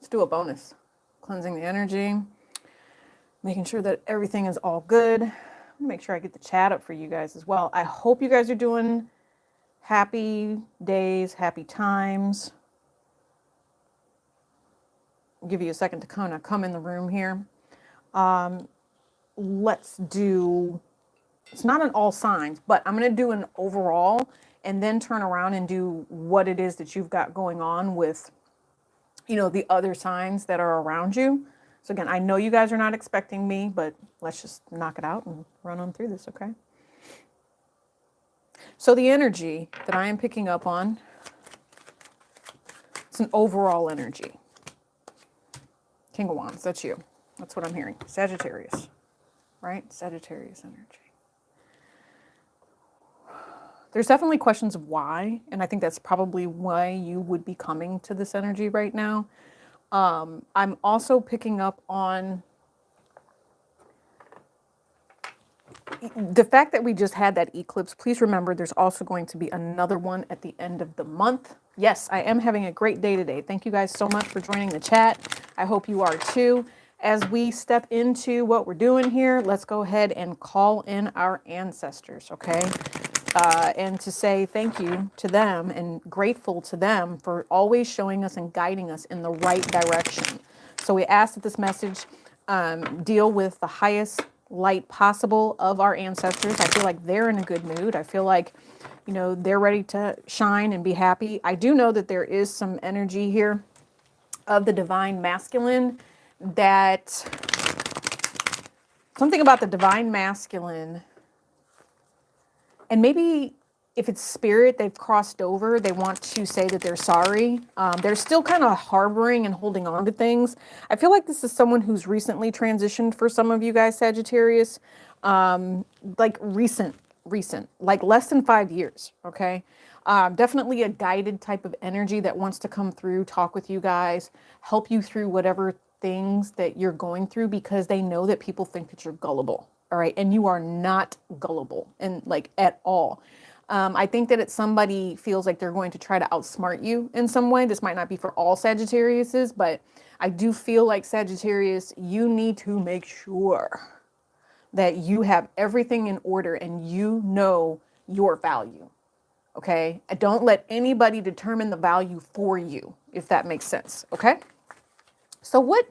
Let's do a bonus. Cleansing the energy, making sure that everything is all good. Make sure I get the chat up for you guys as well. I hope you guys are doing happy days, happy times. I'll give you a second to kind of come in the room here. Let's do, it's not an all signs, but I'm going to do an overall and then turn around and do what it is that you've got going on with, you know, the other signs that are around you. So again, I know you guys are not expecting me, but let's just knock it out and run on through this, okay? So the energy that I am picking up on, it's an overall energy. King of Wands, that's you. That's what I'm hearing. Sagittarius, right? Sagittarius energy. There's definitely questions of why, and I think that's probably why you would be coming to this energy right now. I'm also picking up on the fact that we just had that eclipse. Please remember there's also going to be another one at the end of the month. Yes, I am having a great day today. Thank you guys so much for joining the chat. I hope you are too. As we step into what we're doing here, let's go ahead and call in our ancestors, okay? And to say thank you to them and grateful to them for always showing us and guiding us in the right direction. So we ask that this message deal with the highest light possible of our ancestors. I feel like they're in a good mood. I feel like, you know, they're ready to shine and be happy. I do know that there is some energy here of the divine masculine, that something about the divine masculine. And maybe if it's spirit, they've crossed over, they want to say that they're sorry. They're still kind of harboring and holding on to things. I feel like this is someone who's recently transitioned for some of you guys, Sagittarius. Like recent, like less than 5 years, okay? Definitely a guided type of energy that wants to come through, talk with you guys, help you through whatever things that you're going through, because they know that people think that you're gullible. All right. And you are not gullible, and like at all. I think that it's somebody feels like they're going to try to outsmart you in some way. This might not be for all Sagittariuses, but I do feel like Sagittarius, you need to make sure that you have everything in order and you know your value. Okay. Don't let anybody determine the value for you, if that makes sense. Okay. So what,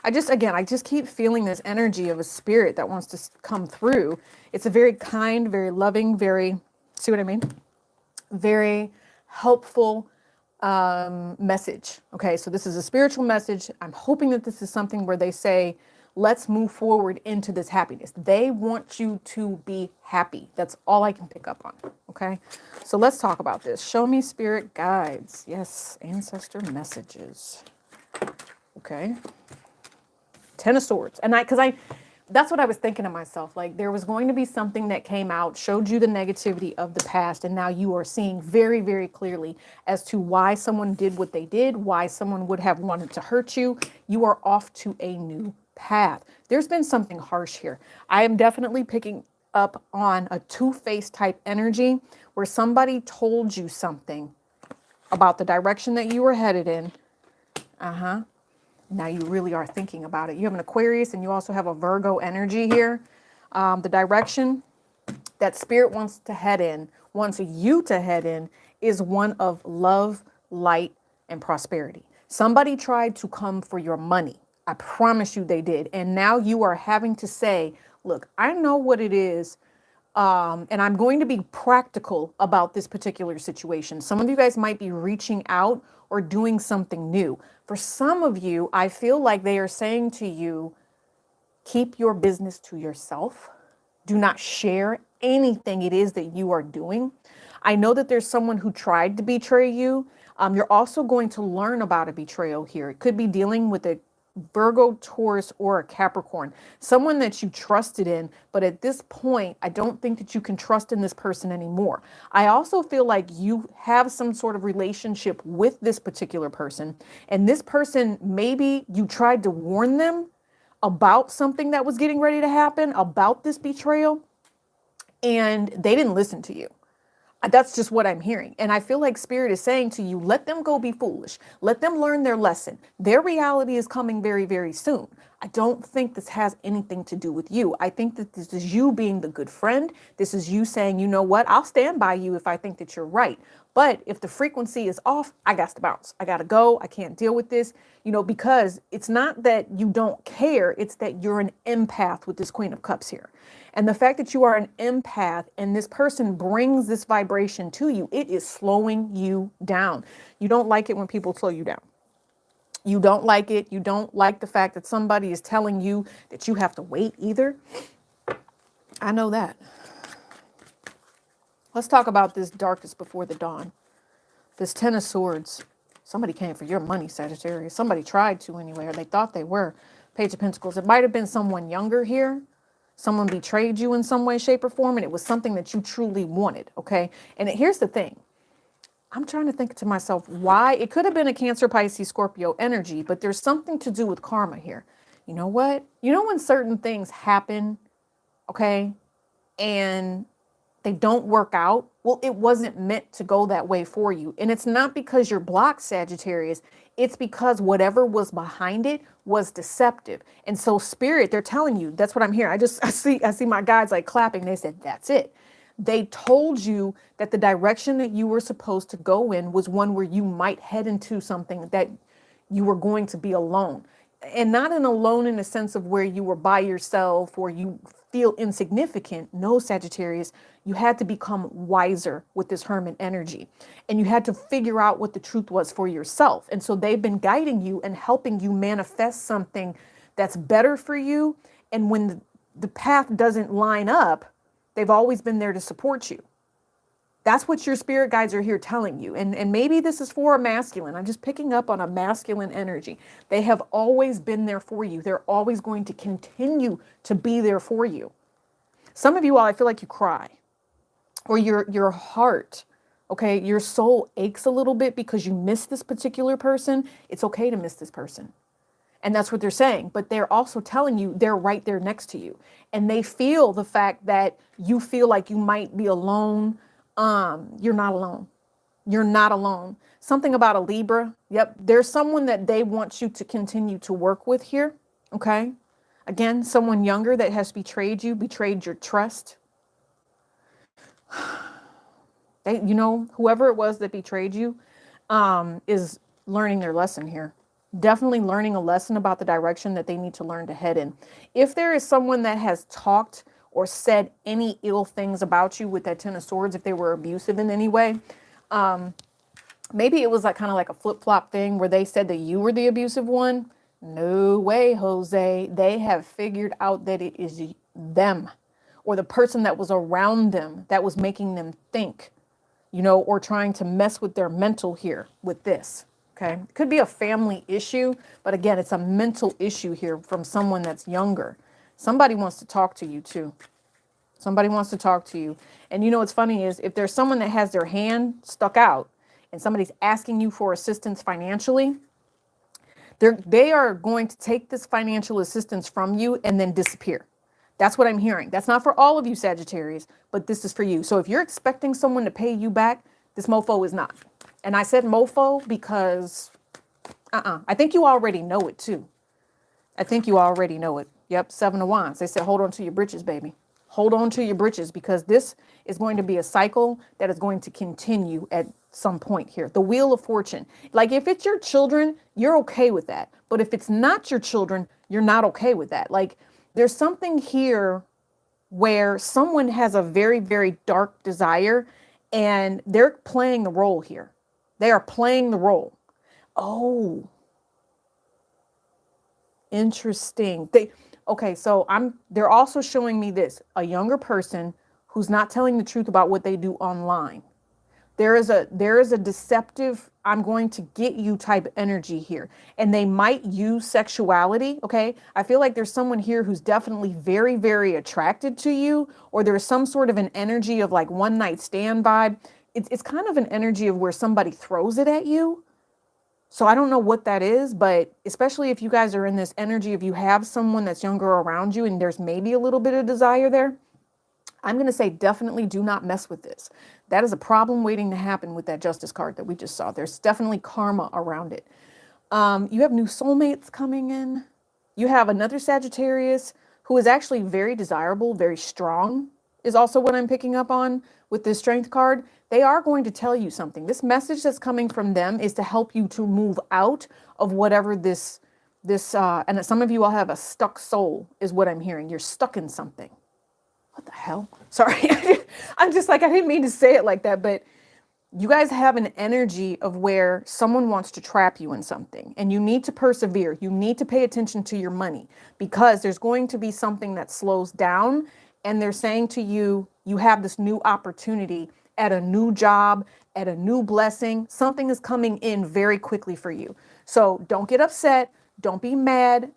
I just keep feeling this energy of a spirit that wants to come through. It's a very kind, very loving, very, see what I mean? Very helpful message. Okay, so this is a spiritual message. I'm hoping that this is something where they say, let's move forward into this happiness. They want you to be happy. That's all I can pick up on. Okay, so let's talk about this. Show me spirit guides. Yes, ancestor messages. Okay. 10 of Swords. And that's what I was thinking to myself. Like, there was going to be something that came out, showed you the negativity of the past. And now you are seeing very, very clearly as to why someone did what they did, why someone would have wanted to hurt you. You are off to a new path. There's been something harsh here. I am definitely picking up on a two-faced type energy where somebody told you something about the direction that you were headed in. Now you really are thinking about it. You have an Aquarius and you also have a Virgo energy here. The direction that spirit wants you to head in is one of love, light, and prosperity. Somebody tried to come for your money. I promise you they did. And now you are having to say, look, I know what it is. And I'm going to be practical about this particular situation. Some of you guys might be reaching out or doing something new. For some of you, I feel like they are saying to you, keep your business to yourself. Do not share anything it is that you are doing. I know that there's someone who tried to betray you. You're also going to learn about a betrayal here. It could be dealing with a Virgo, Taurus, or a Capricorn, someone that you trusted in, but at this point, I don't think that you can trust in this person anymore. I also feel like you have some sort of relationship with this particular person, and this person, maybe you tried to warn them about something that was getting ready to happen, about this betrayal, and they didn't listen to you. That's just what I'm hearing. And I feel like Spirit is saying to you, let them go be foolish. Let them learn their lesson. Their reality is coming very, very soon. I don't think this has anything to do with you. I think that this is you being the good friend. This is you saying, you know what, I'll stand by you if I think that you're right. But if the frequency is off, I got to bounce. I got to go. I can't deal with this, because it's not that you don't care. It's that you're an empath with this Queen of Cups here. And the fact that you are an empath and this person brings this vibration to you, it is slowing you down. You don't like it when people slow you down. You don't like it. You don't like the fact that somebody is telling you that you have to wait either. I know that. Let's talk about this darkest before the dawn. This Ten of Swords. Somebody came for your money, Sagittarius. Somebody tried to anyway, or they thought they were. Page of Pentacles. It might have been someone younger here. Someone betrayed you in some way, shape, or form, and it was something that you truly wanted, okay? And here's the thing. I'm trying to think to myself why. It could have been a Cancer, Pisces, Scorpio energy, but there's something to do with karma here. You know what? You know when certain things happen, okay, and they don't work out? Well, it wasn't meant to go that way for you. And it's not because you're blocked, Sagittarius. It's because whatever was behind it was deceptive. And so Spirit, they're telling you, that's what I'm hearing. I see my guides like clapping. They said, that's it. They told you that the direction that you were supposed to go in was one where you might head into something that you were going to be alone. And not an alone in a sense of where you were by yourself or you feel insignificant. No, Sagittarius, you had to become wiser with this Hermit energy. And you had to figure out what the truth was for yourself. And so they've been guiding you and helping you manifest something that's better for you. And when the path doesn't line up, they've always been there to support you. That's what your spirit guides are here telling you. And maybe this is for a masculine. I'm just picking up on a masculine energy. They have always been there for you. They're always going to continue to be there for you. Some of you all, I feel like you cry. Or your heart, okay, your soul aches a little bit because you miss this particular person. It's okay to miss this person. And that's what they're saying. But they're also telling you they're right there next to you. And they feel the fact that you feel like you might be alone. You're not alone. You're not alone. Something about a Libra. Yep. There's someone that they want you to continue to work with here. Okay. Again, someone younger that has betrayed you, betrayed your trust. Whoever it was that betrayed you, is learning their lesson here. Definitely learning a lesson about the direction that they need to learn to head in. If there is someone that has talked or said any ill things about you with that Ten of Swords, if they were abusive in any way, maybe it was like kind of like a flip-flop thing where they said that you were the abusive one. No way, Jose. They have figured out that it is them or the person that was around them that was making them think, or trying to mess with their mental here with this. Okay. It could be a family issue, but again, it's a mental issue here from someone that's younger. Somebody wants to talk to you too. Somebody wants to talk to you. And what's funny is if there's someone that has their hand stuck out and somebody's asking you for assistance financially, they are going to take this financial assistance from you and then disappear. That's what I'm hearing. That's not for all of you Sagittarius, but this is for you. So if you're expecting someone to pay you back, this mofo is not. And I said mofo because I think you already know it too. I think you already know it. Yep, Seven of Wands. They said, hold on to your britches, baby. Hold on to your britches because this is going to be a cycle that is going to continue at some point here. The Wheel of Fortune. Like if it's your children, you're okay with that. But if it's not your children, you're not okay with that. Like there's something here where someone has a very, very dark desire and they're playing the role here. They are playing the role. Oh, interesting. Okay, so they're also showing me this, a younger person who's not telling the truth about what they do online. There is a deceptive, I'm going to get you type energy here. And they might use sexuality, okay? I feel like there's someone here who's definitely very, very attracted to you, or there's some sort of an energy of like one night stand vibe. It's kind of an energy of where somebody throws it at you. So I don't know what that is, but especially if you guys are in this energy, if you have someone that's younger around you and there's maybe a little bit of desire there, I'm going to say definitely do not mess with this. That is a problem waiting to happen with that Justice card that we just saw. There's definitely karma around it. You have new soulmates coming in. You have another Sagittarius who is actually very desirable, very strong, is also what I'm picking up on with this Strength card. They are going to tell you something. This message that's coming from them is to help you to move out of whatever this, and some of you all have a stuck soul is what I'm hearing. You're stuck in something. What the hell? Sorry. I'm just like, I didn't mean to say it like that, but you guys have an energy of where someone wants to trap you in something and you need to persevere. You need to pay attention to your money because there's going to be something that slows down and they're saying to you, you have this new opportunity at a new job, at a new blessing. Something is coming in very quickly for you. So don't get upset. Don't be mad.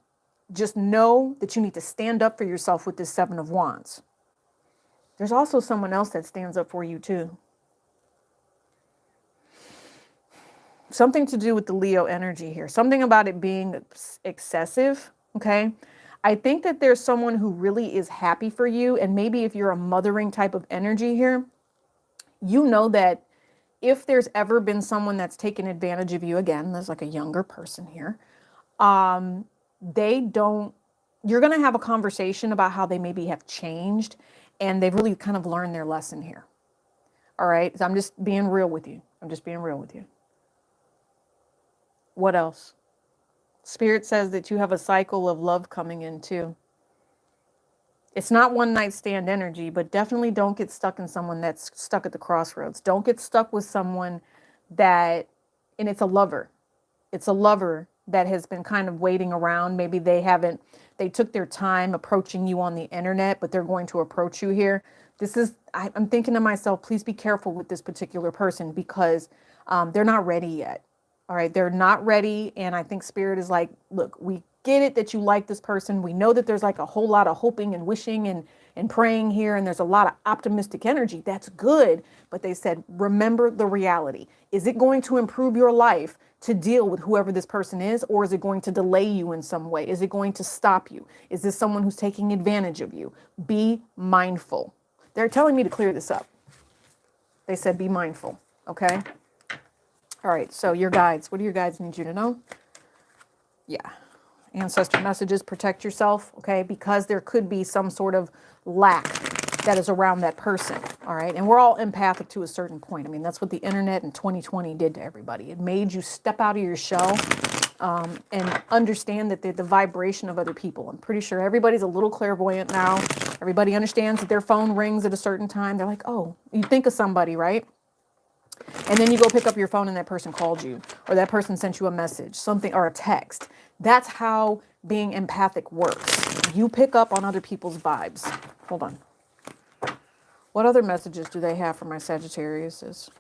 Just know that you need to stand up for yourself with this Seven of Wands. There's also someone else that stands up for you too. Something to do with the Leo energy here. Something about it being excessive, okay? I think that there's someone who really is happy for you. And maybe if you're a mothering type of energy here, you know that if there's ever been someone that's taken advantage of you, again, there's like a younger person here, you're going to have a conversation about how they maybe have changed and they've really kind of learned their lesson here. All right. So I'm just being real with you. What else? Spirit says that you have a cycle of love coming in too. It's not one night stand energy, but definitely don't get stuck in someone that's stuck at the crossroads. Don't get stuck with someone and it's a lover. It's a lover that has been kind of waiting around. Maybe they took their time approaching you on the internet, but they're going to approach you here. I'm thinking to myself, please be careful with this particular person because they're not ready yet. All right. They're not ready. And I think Spirit is like, look, we get it that you like this person. We know that there's like a whole lot of hoping and wishing and praying here. And there's a lot of optimistic energy. That's good. But they said, remember the reality. Is it going to improve your life to deal with whoever this person is? Or is it going to delay you in some way? Is it going to stop you? Is this someone who's taking advantage of you? Be mindful. They're telling me to clear this up. They said, be mindful. Okay. All right, so your guides. What do your guides need you to know? Yeah. Ancestor messages, protect yourself, okay? Because there could be some sort of lack that is around that person, all right? And we're all empathic to a certain point. I mean, that's what the internet in 2020 did to everybody. It made you step out of your shell and understand that the vibration of other people. I'm pretty sure everybody's a little clairvoyant now. Everybody understands that their phone rings at a certain time. They're like, oh, you think of somebody, right? And then you go pick up your phone and that person called you or that person sent you a message, something, or a text. That's how being empathic works. You pick up on other people's vibes. Hold on. What other messages do they have for my Sagittarius? Let's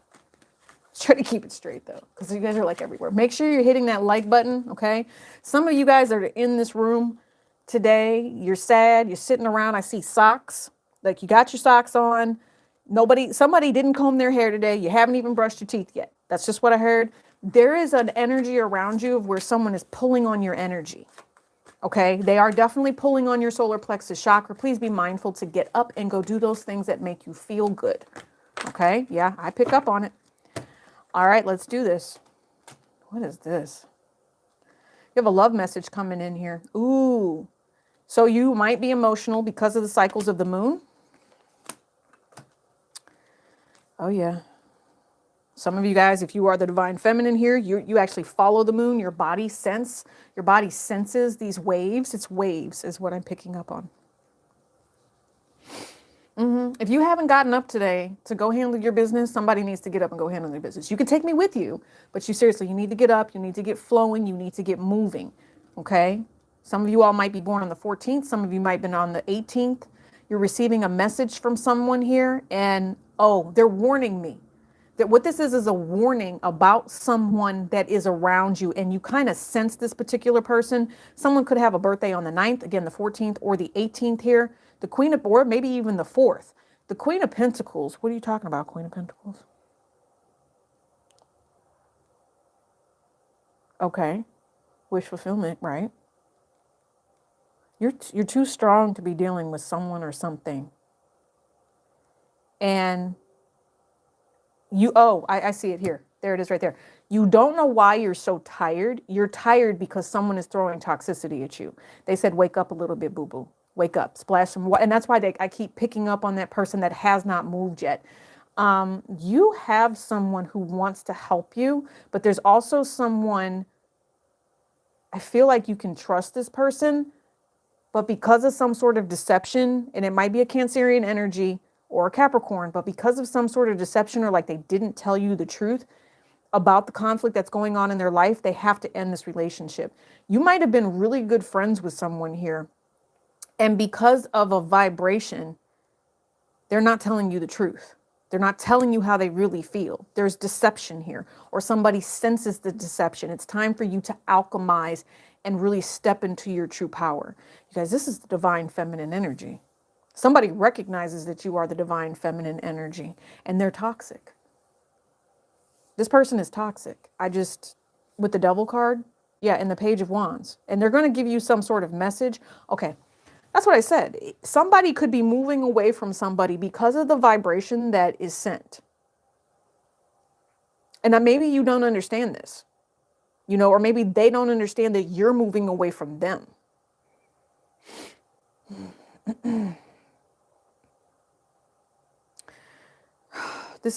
try to keep it straight though, because you guys are like everywhere. Make sure you're hitting that like button, okay? Some of you guys are in this room today. You're sad. You're sitting around. I see socks. Like you got your socks on. Somebody didn't comb their hair today. You haven't even brushed your teeth yet. That's just what I heard. There is an energy around you of where someone is pulling on your energy. Okay. They are definitely pulling on your solar plexus chakra. Please be mindful to get up and go do those things that make you feel good. Okay. Yeah. I pick up on it. All right. Let's do this. What is this? You have a love message coming in here. Ooh. So you might be emotional because of the cycles of the moon. Oh, yeah. Some of you guys, if you are the divine feminine here, you actually follow the moon. Your body senses these waves. It's waves is what I'm picking up on. If you haven't gotten up today to go handle your business, somebody needs to get up and go handle their business. You can take me with you, but you need to get up. You need to get flowing. You need to get moving. Okay. Some of you all might be born on the 14th. Some of you might have been on the 18th. You're receiving a message from someone here and, oh, they're warning me. That what this is a warning about someone that is around you and you kind of sense this particular person. Someone could have a birthday on the 9th, again, the 14th or the 18th here. The Queen of, or maybe even the 4th. The Queen of Pentacles. What are you talking about, Queen of Pentacles? Okay. Wish fulfillment, right? You're too strong to be dealing with someone or something. And I see it here. There it is right there. You don't know why you're so tired. You're tired because someone is throwing toxicity at you. They said, wake up a little bit, boo-boo. Wake up, splash some water. And that's why I keep picking up on that person that has not moved yet. You have someone who wants to help you, but there's also someone, I feel like you can trust this person, but because of some sort of deception, and it might be a Cancerian energy or a Capricorn, but because of some sort of deception, or like they didn't tell you the truth about the conflict that's going on in their life, they have to end this relationship. You might have been really good friends with someone here, and because of a vibration, they're not telling you the truth. They're not telling you how they really feel. There's deception here, or somebody senses the deception. It's time for you to alchemize and really step into your true power. You guys, this is the divine feminine energy. Somebody recognizes that you are the divine feminine energy, and they're toxic. This person is toxic. With the Devil card, yeah, and the Page of Wands, and they're going to give you some sort of message. Okay, that's what I said. Somebody could be moving away from somebody because of the vibration that is sent. And maybe you don't understand this, or maybe they don't understand that you're moving away from them.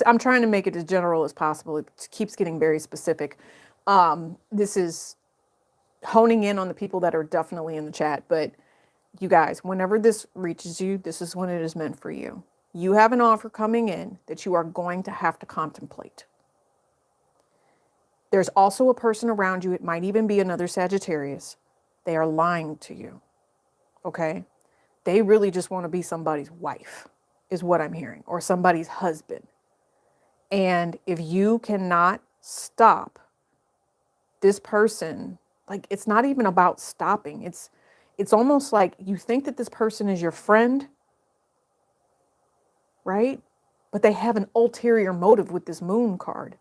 I'm trying to make it as general as possible. It keeps getting very specific. This is honing in on the people that are definitely in the chat. But you guys, whenever this reaches you, this is when it is meant for you. You have an offer coming in that you are going to have to contemplate. There's also a person around you. It might even be another Sagittarius. They are lying to you. Okay? They really just want to be somebody's wife, is what I'm hearing, or somebody's husband. And if you cannot stop this person, like, it's not even about stopping. It's almost like you think that this person is your friend, right? But they have an ulterior motive with this Moon card.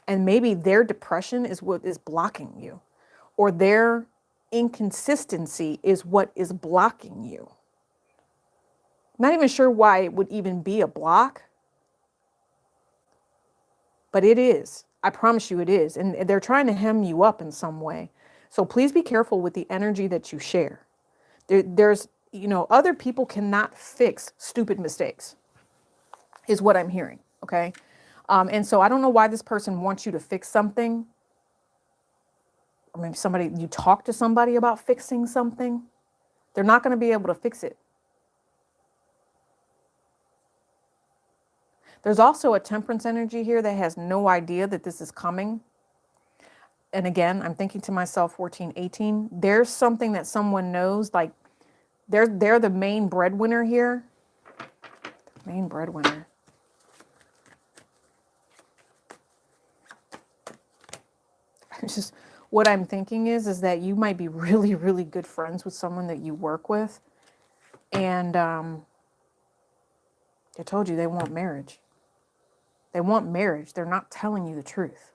And maybe their depression is what is blocking you, or their inconsistency is what is blocking you. Not even sure why it would even be a block, but it is. I promise you it is. And they're trying to hem you up in some way. So please be careful with the energy that you share. There's, other people cannot fix stupid mistakes, is what I'm hearing. Okay. And so I don't know why this person wants you to fix something. Or maybe you talk to somebody about fixing something. They're not going to be able to fix it. There's also a Temperance energy here that has no idea that this is coming. And again, I'm thinking to myself, 14, 18, there's something that someone knows, like they're the main breadwinner here. Main breadwinner. Just what I'm thinking is that you might be really, really good friends with someone that you work with. And I told you they want marriage. They want marriage. They're not telling you the truth.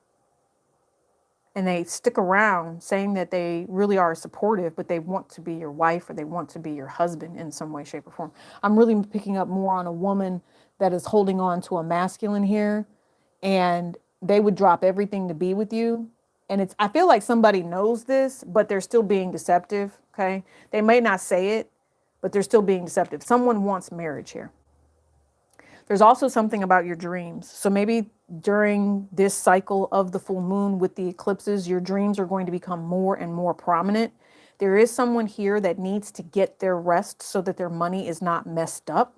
And they stick around saying that they really are supportive, but they want to be your wife or they want to be your husband in some way, shape, or form. I'm really picking up more on a woman that is holding on to a masculine here, and they would drop everything to be with you. And I feel like somebody knows this, but they're still being deceptive. Okay. They may not say it, but they're still being deceptive. Someone wants marriage here. There's also something about your dreams. So maybe during this cycle of the full moon with the eclipses, your dreams are going to become more and more prominent. There is someone here that needs to get their rest so that their money is not messed up.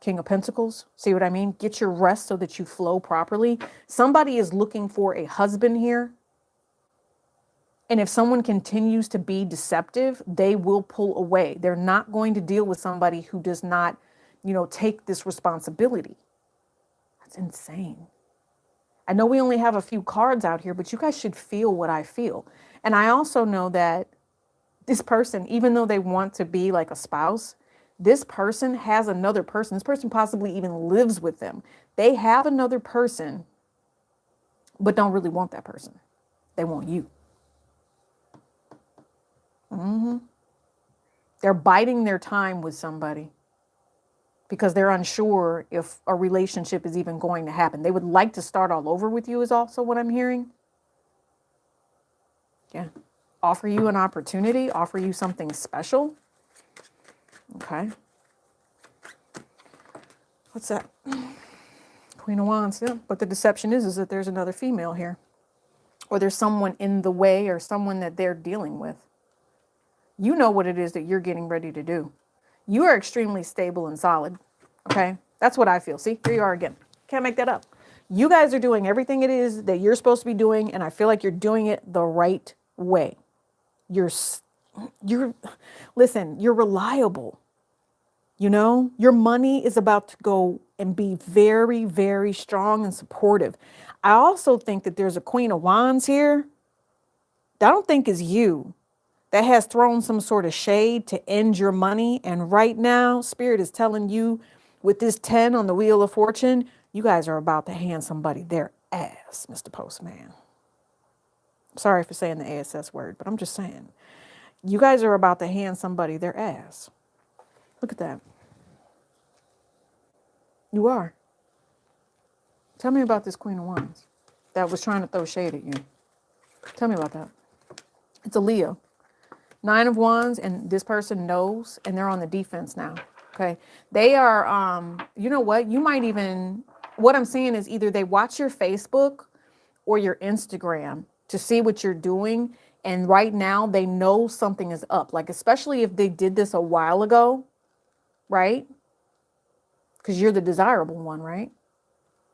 King of Pentacles. See what I mean? Get your rest so that you flow properly. Somebody is looking for a husband here. And if someone continues to be deceptive, they will pull away. They're not going to deal with somebody who does not, take this responsibility. That's insane. I know we only have a few cards out here, but you guys should feel what I feel. And I also know that this person, even though they want to be like a spouse, this person has another person. This person possibly even lives with them. They have another person, but don't really want that person. They want you. They're biding their time with somebody because they're unsure if a relationship is even going to happen. They would like to start all over with you is also what I'm hearing. Yeah. Offer you an opportunity, offer you something special. Okay. What's that? Queen of Wands. Yeah. But the deception is that there's another female here. Or there's someone in the way or someone that they're dealing with. You know what it is that you're getting ready to do. You are extremely stable and solid. Okay. That's what I feel. See, here you are again. Can't make that up. You guys are doing everything it is that you're supposed to be doing. And I feel like you're doing it the right way. Listen, you're reliable. You know, your money is about to go and be very, very strong and supportive. I also think that there's a Queen of Wands here that I don't think is you, that has thrown some sort of shade to end your money. And right now, Spirit is telling you with this 10 on the Wheel of Fortune, you guys are about to hand somebody their ass, Mr. Postman. Sorry for saying the ASS word, but I'm just saying. You guys are about to hand somebody their ass. Look at that. You are. Tell me about this Queen of Wands that was trying to throw shade at you. Tell me about that. It's a Leo. 9 of Wands, and this person knows, and they're on the defense now. Okay. They are, you know what? You might even, what I'm saying is either they watch your Facebook or your Instagram to see what you're doing. And right now they know something is up. Like, especially if they did this a while ago, right? Because you're the desirable one, right?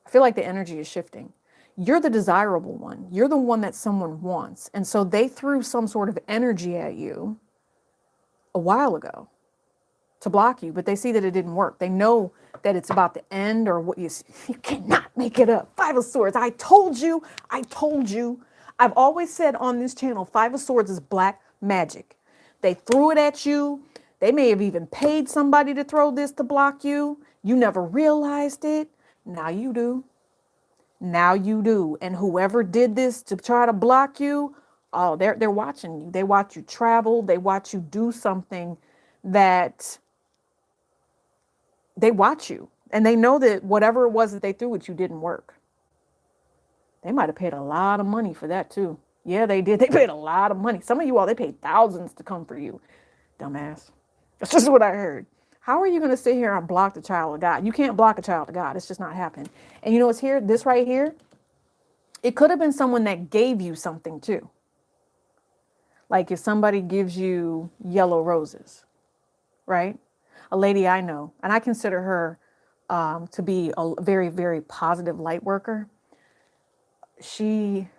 I feel like the energy is shifting. You're the desirable one. You're the one that someone wants. And so they threw some sort of energy at you a while ago to block you, but they see that it didn't work. They know that it's about to end, or what you cannot make it up. 5 of Swords. I told you. I've always said on this channel, 5 of Swords is black magic. They threw it at you. They may have even paid somebody to throw this to block you. You never realized it. Now you do. Now you do. And whoever did this to try to block you, oh, they're watching you. They watch you travel. They watch you do something that they watch you. And they know that whatever it was that they threw at you didn't work. They might have paid a lot of money for that too. Yeah, they did. They paid a lot of money. Some of you all, they paid thousands to come for you. Dumbass. That's just what I heard. How are you going to sit here and block the child of God? You can't block a child of God. It's just not happening. And you know what's here? This right here, it could have been someone that gave you something too. Like if somebody gives you yellow roses, right? A lady I know, and I consider her to be a very, very positive light worker. She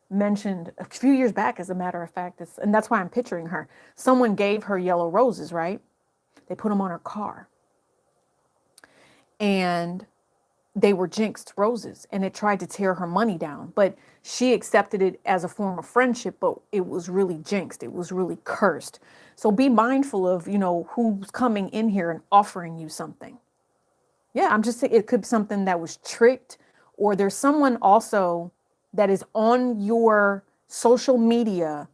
mentioned a few years back, as a matter of fact, and that's why I'm picturing her. Someone gave her yellow roses, right? They put them on her car. And they were jinxed roses, and it tried to tear her money down. But she accepted it as a form of friendship, but it was really jinxed. It was really cursed. So be mindful of, you know, who's coming in here and offering you something. Yeah, I'm just saying it could be something that was tricked, or there's someone also that is on your social media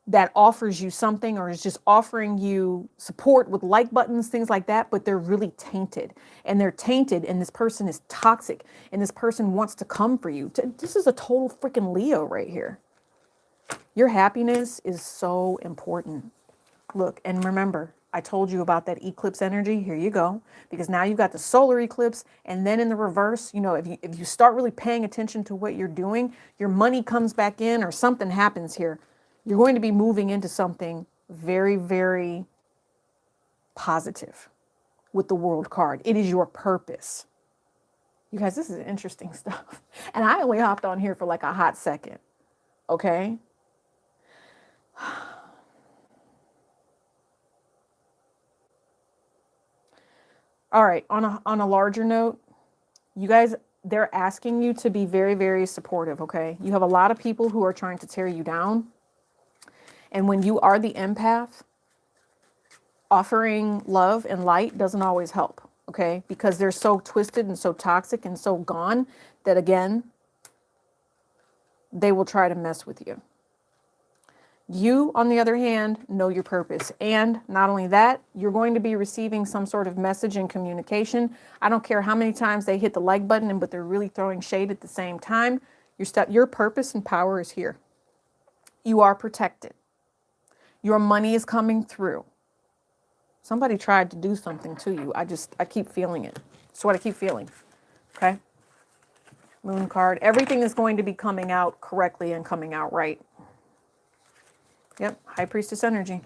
that offers you something, or is just offering you support with like buttons, things like that, but they're really tainted. And they're tainted, and this person is toxic, and this person wants to come for you. This is a total freaking Leo right here. Your happiness is so important. Look, and remember, I told you about that eclipse energy. Here you go. Because now you've got the solar eclipse, and then in the reverse, you know, if you start really paying attention to what you're doing, your money comes back in, or something happens here. You're going to be moving into something very, very positive with the World card. It is your purpose. You guys, this is interesting stuff. And I only hopped on here for like a hot second. Okay? All right, on a larger note, you guys, they're asking you to be very, very supportive, okay? You have a lot of people who are trying to tear you down. And when you are the empath, offering love and light doesn't always help, okay? Because they're so twisted and so toxic and so gone that, again, they will try to mess with you. You, on the other hand, know your purpose. And not only that, you're going to be receiving some sort of message and communication. I don't care how many times they hit the like button, but they're really throwing shade at the same time. Your purpose and power is here. You are protected. Your money is coming through. Somebody tried to do something to you. I keep feeling it. That's what I keep feeling. Okay. Moon card. Everything is going to be coming out correctly and coming out right. Yep. High Priestess energy.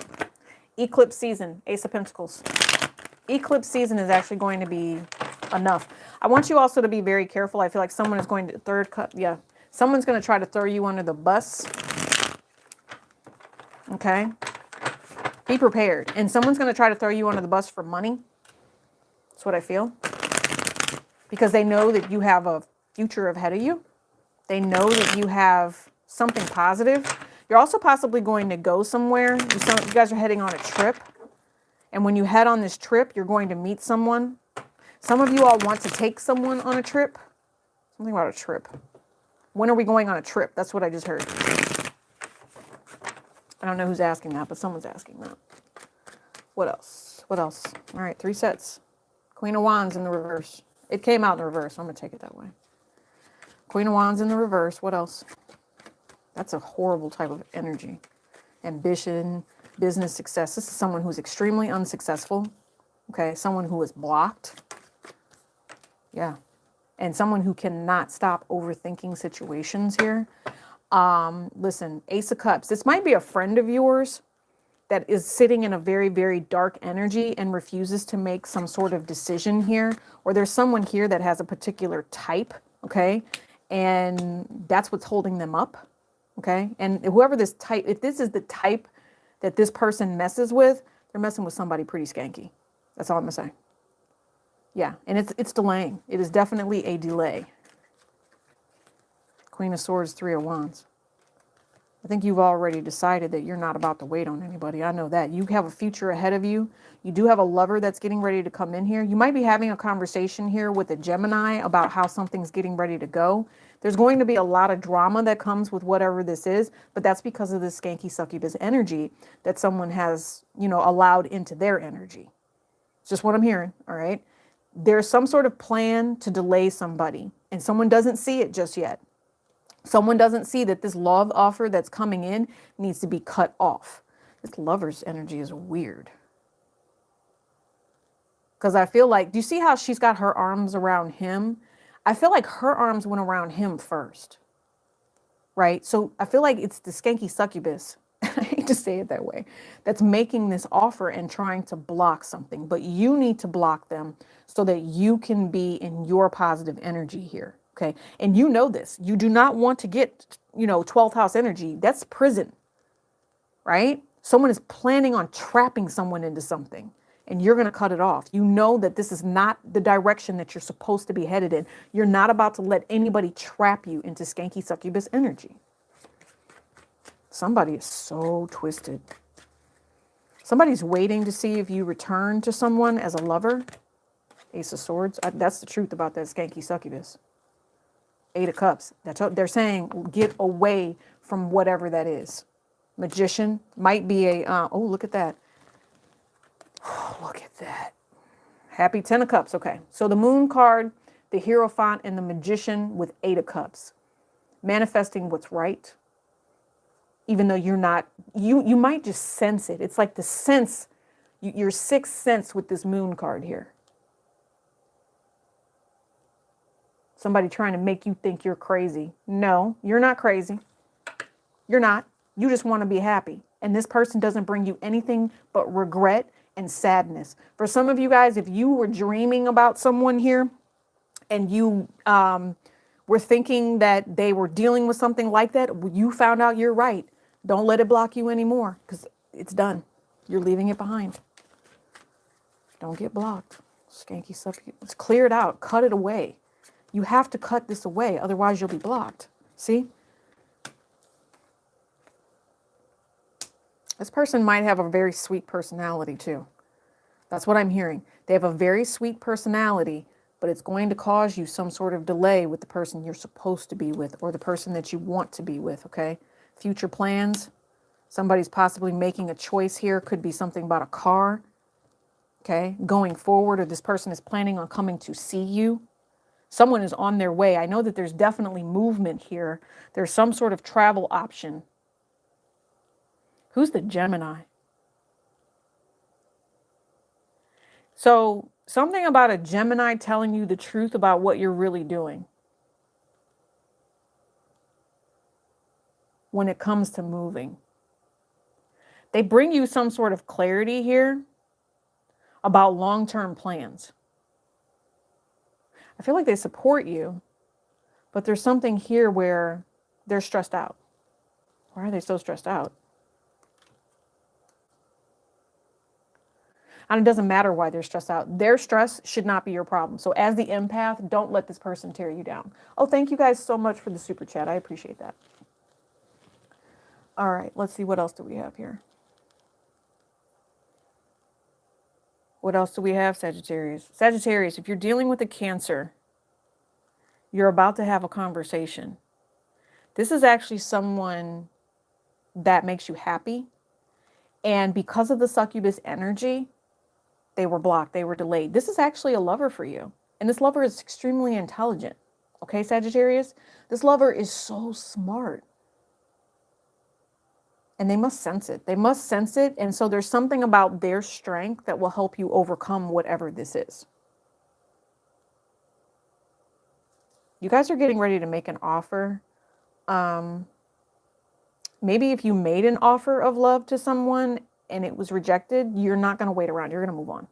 Eclipse season. Ace of Pentacles. Eclipse season is actually going to be enough. I want you also to be very careful. I feel like someone is going to someone's going to try to throw you under the bus. Okay. Be prepared. And someone's going to try to throw you under the bus for money. That's what I feel. Because they know that you have a future ahead of you. They know that you have something positive. You're also possibly going to go somewhere. You guys are heading on a trip. And when you head on this trip, you're going to meet someone. Some of you all want to take someone on a trip. Something about a trip. When are we going on a trip? That's what I just heard. I don't know who's asking that, but someone's asking that. What else? What else? All right, 3 sets. Queen of Wands in the reverse. It came out in the reverse. I'm going to take it that way. Queen of Wands in the reverse. What else? That's a horrible type of energy. Ambition, business success. This is someone who's extremely unsuccessful. Okay, someone who is blocked. Yeah. And someone who cannot stop overthinking situations here. Listen, Ace of Cups. This might be a friend of yours that is sitting in a very, very dark energy and refuses to make some sort of decision here. Or there's someone here that has a particular type, okay? And that's what's holding them up, okay? And whoever this type, if this is the type that this person messes with, they're messing with somebody pretty skanky. That's all I'm gonna say. Yeah, and it's delaying. It is definitely a delay. Queen of Swords, 3 of Wands. I think you've already decided that you're not about to wait on anybody. I know that. You have a future ahead of you. You do have a lover that's getting ready to come in here. You might be having a conversation here with a Gemini about how something's getting ready to go. There's going to be a lot of drama that comes with whatever this is, but that's because of this skanky succubus energy that someone has, allowed into their energy. It's just what I'm hearing, all right? There's some sort of plan to delay somebody, and someone doesn't see it just yet. Someone doesn't see that this love offer that's coming in needs to be cut off. This lover's energy is weird. Because I feel like, do you see how she's got her arms around him? I feel like her arms went around him first. Right? So I feel like it's the skanky succubus, I hate to say it that way, that's making this offer and trying to block something. But you need to block them so that you can be in your positive energy here. Okay. And you know this. You do not want to get, 12th house energy. That's prison. Right? Someone is planning on trapping someone into something and you're going to cut it off. You know that this is not the direction that you're supposed to be headed in. You're not about to let anybody trap you into skanky succubus energy. Somebody is so twisted. Somebody's waiting to see if you return to someone as a lover. Ace of Swords. That's the truth about that skanky succubus. 8 of Cups. They're saying get away from whatever that is. Magician might be a, oh, look at that. Oh, look at that. Happy 10 of Cups. Okay. So the Moon card, the Hierophant, and the Magician with 8 of Cups. Manifesting what's right. Even though you're not, you might just sense it. It's like the sense, your sixth sense with this Moon card here. Somebody trying to make you think you're crazy. No, you're not crazy. You're not. You just want to be happy. And this person doesn't bring you anything but regret and sadness. For some of you guys, if you were dreaming about someone here and you were thinking that they were dealing with something like that, you found out you're right. Don't let it block you anymore because it's done. You're leaving it behind. Don't get blocked. Skanky stuff. Let's clear it out. Cut it away. You have to cut this away, otherwise you'll be blocked. See? This person might have a very sweet personality too. That's what I'm hearing. They have a very sweet personality, but it's going to cause you some sort of delay with the person you're supposed to be with or the person that you want to be with, okay? Future plans. Somebody's possibly making a choice here. Could be something about a car, okay, going forward, or this person is planning on coming to see you. Someone is on their way. I know that there's definitely movement here. There's some sort of travel option. Who's the Gemini? So something about a Gemini telling you the truth about what you're really doing when it comes to moving. They bring you some sort of clarity here about long-term plans. I feel like they support you, but there's something here where they're stressed out. Why are they so stressed out? And it doesn't matter why they're stressed out. Their stress should not be your problem. So as the empath, don't let this person tear you down. Oh, thank you guys so much for the super chat. I appreciate that. All right, let's see. What else do we have here? What else do we have, Sagittarius? Sagittarius, if you're dealing with a Cancer, you're about to have a conversation. This is actually someone that makes you happy. And because of the succubus energy, they were blocked. They were delayed. This is actually a lover for you. And this lover is extremely intelligent. Okay, Sagittarius? This lover is so smart. And they must sense it. They must sense it. And so there's something about their strength that will help you overcome whatever this is. You guys are getting ready to make an offer. Maybe if you made an offer of love to someone and it was rejected, you're not going to wait around. You're going to move on.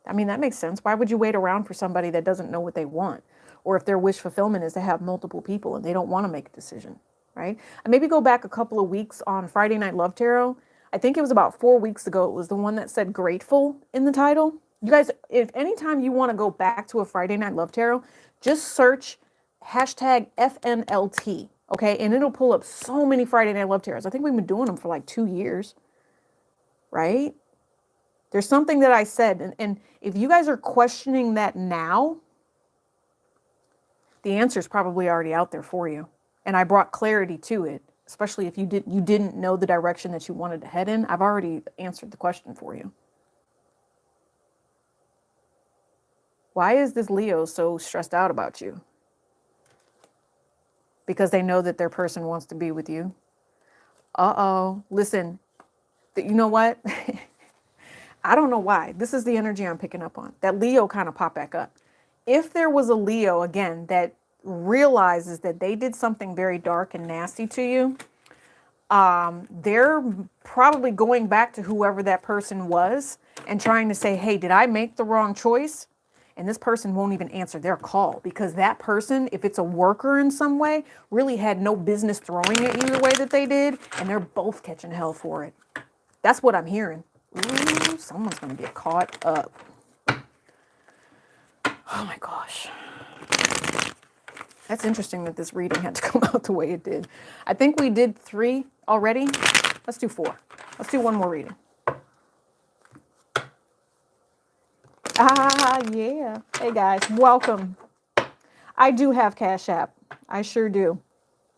I mean, that makes sense. Why would you wait around for somebody that doesn't know what they want? Or if their wish fulfillment is to have multiple people and they don't want to make a decision, right? And maybe go back a couple of weeks on Friday Night Love Tarot. I think it was about 4 weeks ago. It was the one that said grateful in the title. You guys, if anytime you want to go back to a Friday Night Love Tarot, just search hashtag FNLT. Okay, and it'll pull up so many Friday Night Love Tarots. I think we've been doing them for like 2 years, right? There's something that I said, and if you guys are questioning that now, the answer is probably already out there for you. And I brought clarity to it, especially if you didn't know the direction that you wanted to head in. I've already answered the question for you. Why is this Leo so stressed out about you? Because they know that their person wants to be with you. Uh-oh. Listen, you know what? I don't know why. This is the energy I'm picking up on. That Leo kind of popped back up. If there was a Leo, again, that realizes that they did something very dark and nasty to you, they're probably going back to whoever that person was and trying to say, hey, did I make the wrong choice? And this person won't even answer their call because that person, if it's a worker in some way, really had no business throwing it you the way that they did. And they're both catching hell for it. That's what I'm hearing. Ooh, someone's going to get caught up. Oh my gosh. That's interesting that this reading had to come out the way it did. I think we did 3 already. Let's do 4. Let's do one more reading. Ah, yeah. Hey, guys, welcome. I do have Cash App. I sure do.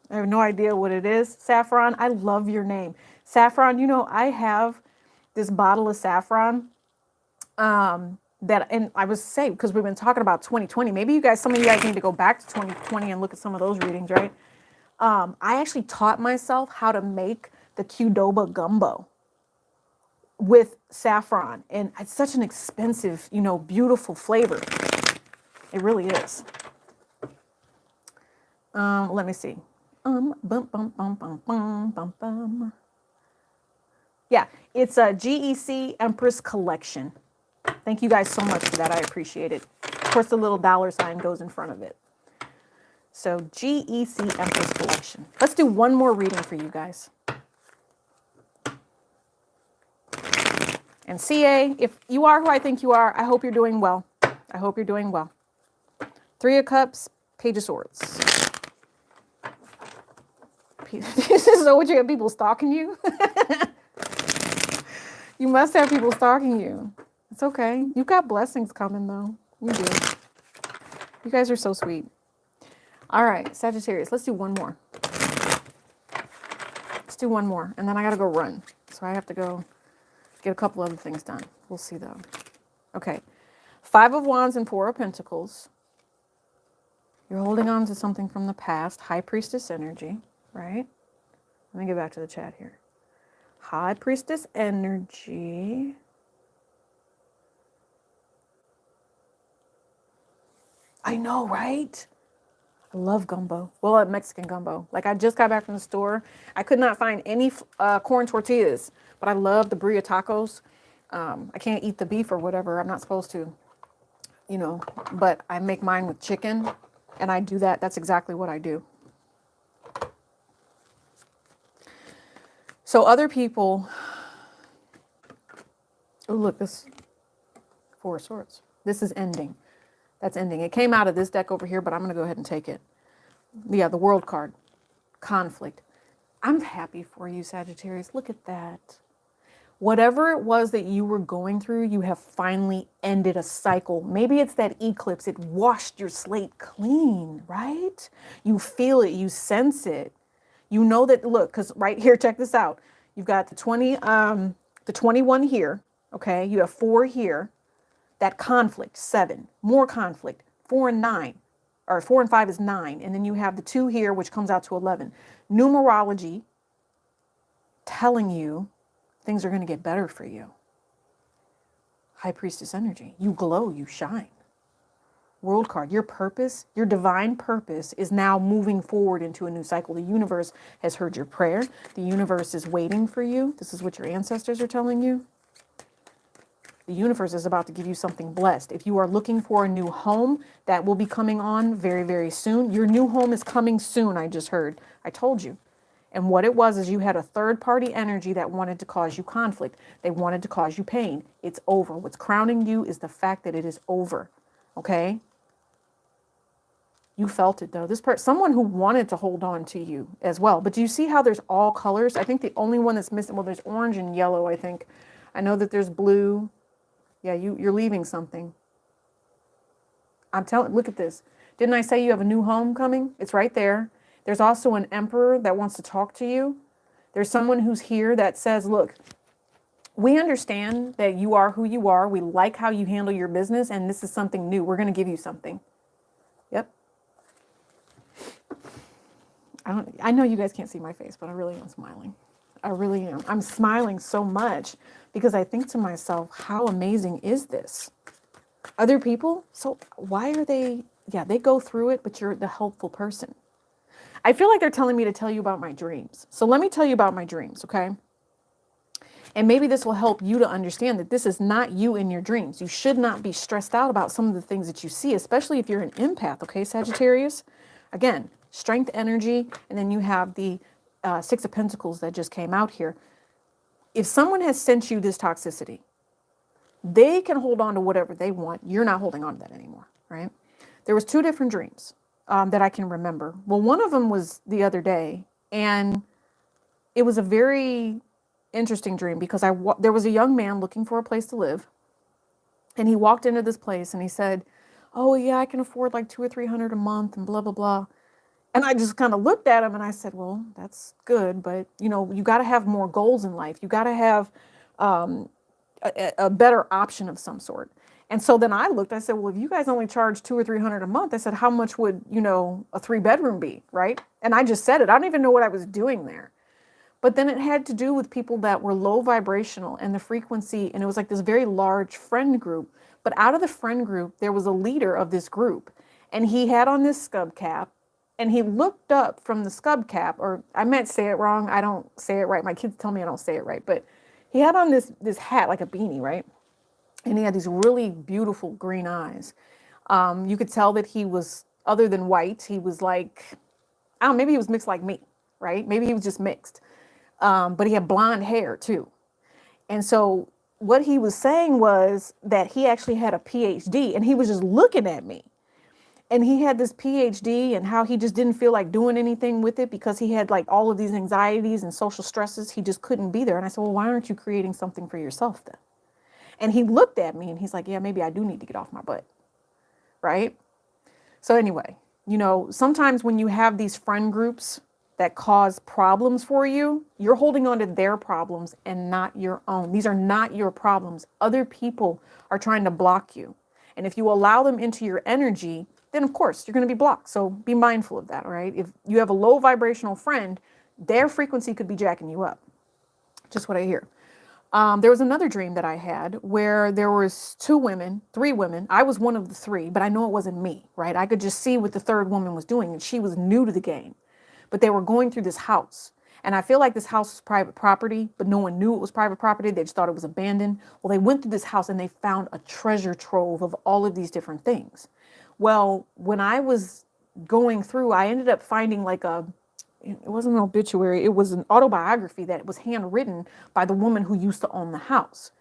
I have no idea what it is. Saffron, I love your name. Saffron, you know, I have this bottle of saffron and I was saying, because we've been talking about 2020, maybe some of you guys need to go back to 2020 and look at some of those readings, right? I actually taught myself how to make the Qdoba gumbo with saffron, and it's such an expensive, you know, beautiful flavor. It really is. Let me see. Yeah, it's a GEC Empress Collection. Thank you guys so much for that. I appreciate it. Of course, the little $ goes in front of it. So GEC Empress Collection. Let's do one more reading for you guys. And CA, if you are who I think you are, I hope you're doing well. I hope you're doing well. 3 of Cups, Page of Swords. So what, you have people stalking you? You must have people stalking you. It's okay. You've got blessings coming, though. You do. You guys are so sweet. All right, Sagittarius, let's do one more. Let's do one more, and then I got to go run. So I have to go get a couple other things done. We'll see, though. Okay. 5 of Wands and 4 of Pentacles. You're holding on to something from the past. High Priestess energy, right? Let me get back to the chat here. High Priestess energy. I know, right? I love gumbo. Well, Mexican gumbo. Like, I just got back from the store. I could not find any corn tortillas, but I love the birria tacos. I can't eat the beef or whatever. I'm not supposed to, you know, but I make mine with chicken, and I do that. That's exactly what I do. So other people, oh, look, this 4 of Swords. This is ending. That's ending. It came out of this deck over here, but I'm going to go ahead and take it. Yeah, the World card. Conflict. I'm happy for you, Sagittarius. Look at that. Whatever it was that you were going through, you have finally ended a cycle. Maybe it's that eclipse. It washed your slate clean, right? You feel it. You sense it. You know that, look, because right here, check this out. You've got the 21 here, okay? You have 4 here. That conflict, 7, more conflict, 4 and 9, or 4 and 5 is 9. And then you have the 2 here, which comes out to 11. Numerology telling you things are going to get better for you. High Priestess energy. You glow, you shine. World card, your purpose, your divine purpose is now moving forward into a new cycle. The universe has heard your prayer. The universe is waiting for you. This is what your ancestors are telling you. The universe is about to give you something blessed. If you are looking for a new home, that will be coming on very, very soon. Your new home is coming soon, I just heard. I told you. And what it was is you had a third-party energy that wanted to cause you conflict. They wanted to cause you pain. It's over. What's crowning you is the fact that it is over. Okay? You felt it, though. This person, someone who wanted to hold on to you as well. But do you see how there's all colors? I think the only one that's missing, well, there's orange and yellow, I think. I know that there's blue. Yeah, you're leaving something. I'm telling, look at this. Didn't I say you have a new home coming? It's right there. There's also an emperor that wants to talk to you. There's someone who's here that says, look, we understand that you are who you are. We like how you handle your business, and this is something new. We're going to give you something. Yep. I know you guys can't see my face, but I really am smiling. I really am. I'm smiling so much because I think to myself, how amazing is this? Other people, so why are they, yeah, they go through it, but you're the helpful person. I feel like they're telling me to tell you about my dreams. So let me tell you about my dreams, okay? And maybe this will help you to understand that this is not you in your dreams. You should not be stressed out about some of the things that you see, especially if you're an empath, okay, Sagittarius? Again, strength, energy, and then you have the 6 of Pentacles that just came out here. If someone has sent you this toxicity, they can hold on to whatever they want. You're not holding on to that anymore, right? There was 2 different dreams that I can remember. Well, one of them was the other day, and it was a very interesting dream because there was a young man looking for a place to live, and he walked into this place and he said, oh yeah, I can afford like $200 or $300 a month and blah, blah, blah. And I just kind of looked at him and I said, well, that's good, but you know, you got to have more goals in life. You got to have a better option of some sort. And so then I looked, I said, well, if you guys only charge $200 or $300 a month, I said, how much would, you know, a 3-bedroom be, right? And I just said it. I don't even know what I was doing there. But then it had to do with people that were low vibrational and the frequency, and it was like this very large friend group. But out of the friend group, there was a leader of this group, and he had on this scub cap, and he looked up from the scub cap, or I might say it wrong. I don't say it right. My kids tell me I don't say it right, but he had on this hat, like a beanie, right? And he had these really beautiful green eyes. You could tell that he was, other than white, he was like, I don't know, maybe he was mixed like me, right? Maybe he was just mixed. But he had blonde hair too. And so what he was saying was that he actually had a PhD, and he was just looking at me. And he had this PhD and how he just didn't feel like doing anything with it because he had like all of these anxieties and social stresses. He just couldn't be there. And I said, well, why aren't you creating something for yourself then? And he looked at me and he's like, yeah, maybe I do need to get off my butt. Right? So anyway, you know, sometimes when you have these friend groups that cause problems for you, you're holding on to their problems and not your own. These are not your problems. Other people are trying to block you. And if you allow them into your energy, then of course you're going to be blocked. So be mindful of that, all right? If you have a low vibrational friend, their frequency could be jacking you up. Just what I hear. There was another dream that I had where there was three women. I was one of the three, but I know it wasn't me, right? I could just see what the third woman was doing, and she was new to the game. But they were going through this house. And I feel like this house was private property, but no one knew it was private property. They just thought it was abandoned. Well, they went through this house and they found a treasure trove of all of these different things. Well, when I was going through, I ended up finding like it wasn't an obituary, it was an autobiography that was handwritten by the woman who used to own the house.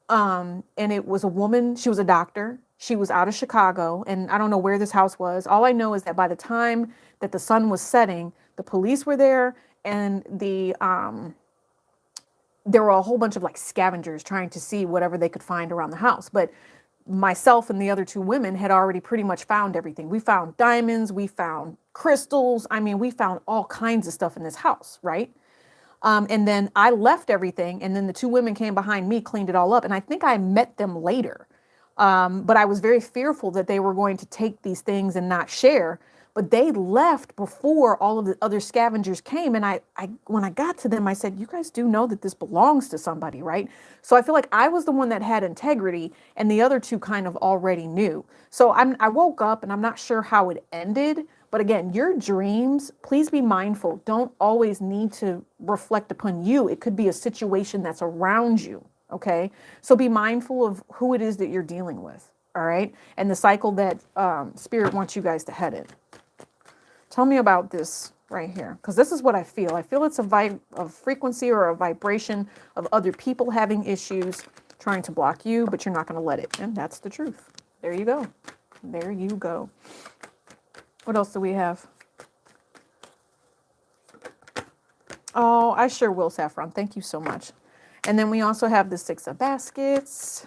And it was a woman, she was a doctor, she was out of Chicago, and I don't know where this house was. All I know is that by the time that the sun was setting, the police were there, and there were a whole bunch of like scavengers trying to see whatever they could find around the house. But myself and the other two women had already pretty much found everything. We found diamonds, we found crystals. I mean, we found all kinds of stuff in this house, right? And then I left everything, and then the two women came behind me, cleaned it all up. And I think I met them later. But I was very fearful that they were going to take these things and not share. But they left before all of the other scavengers came. And when I got to them, I said, you guys do know that this belongs to somebody, right? So I feel like I was the one that had integrity, and the other two kind of already knew. So I woke up, and I'm not sure how it ended. But again, your dreams, please be mindful. Don't always need to reflect upon you. It could be a situation that's around you. Okay. So be mindful of who it is that you're dealing with. All right. And the cycle that Spirit wants you guys to head in. Tell me about this right here, because this is what I feel. I feel it's a frequency or a vibration of other people having issues, trying to block you, but you're not going to let it. And that's the truth. There you go. There you go. What else do we have? Oh, I sure will, Saffron. Thank you so much. And then we also have the 6 of baskets.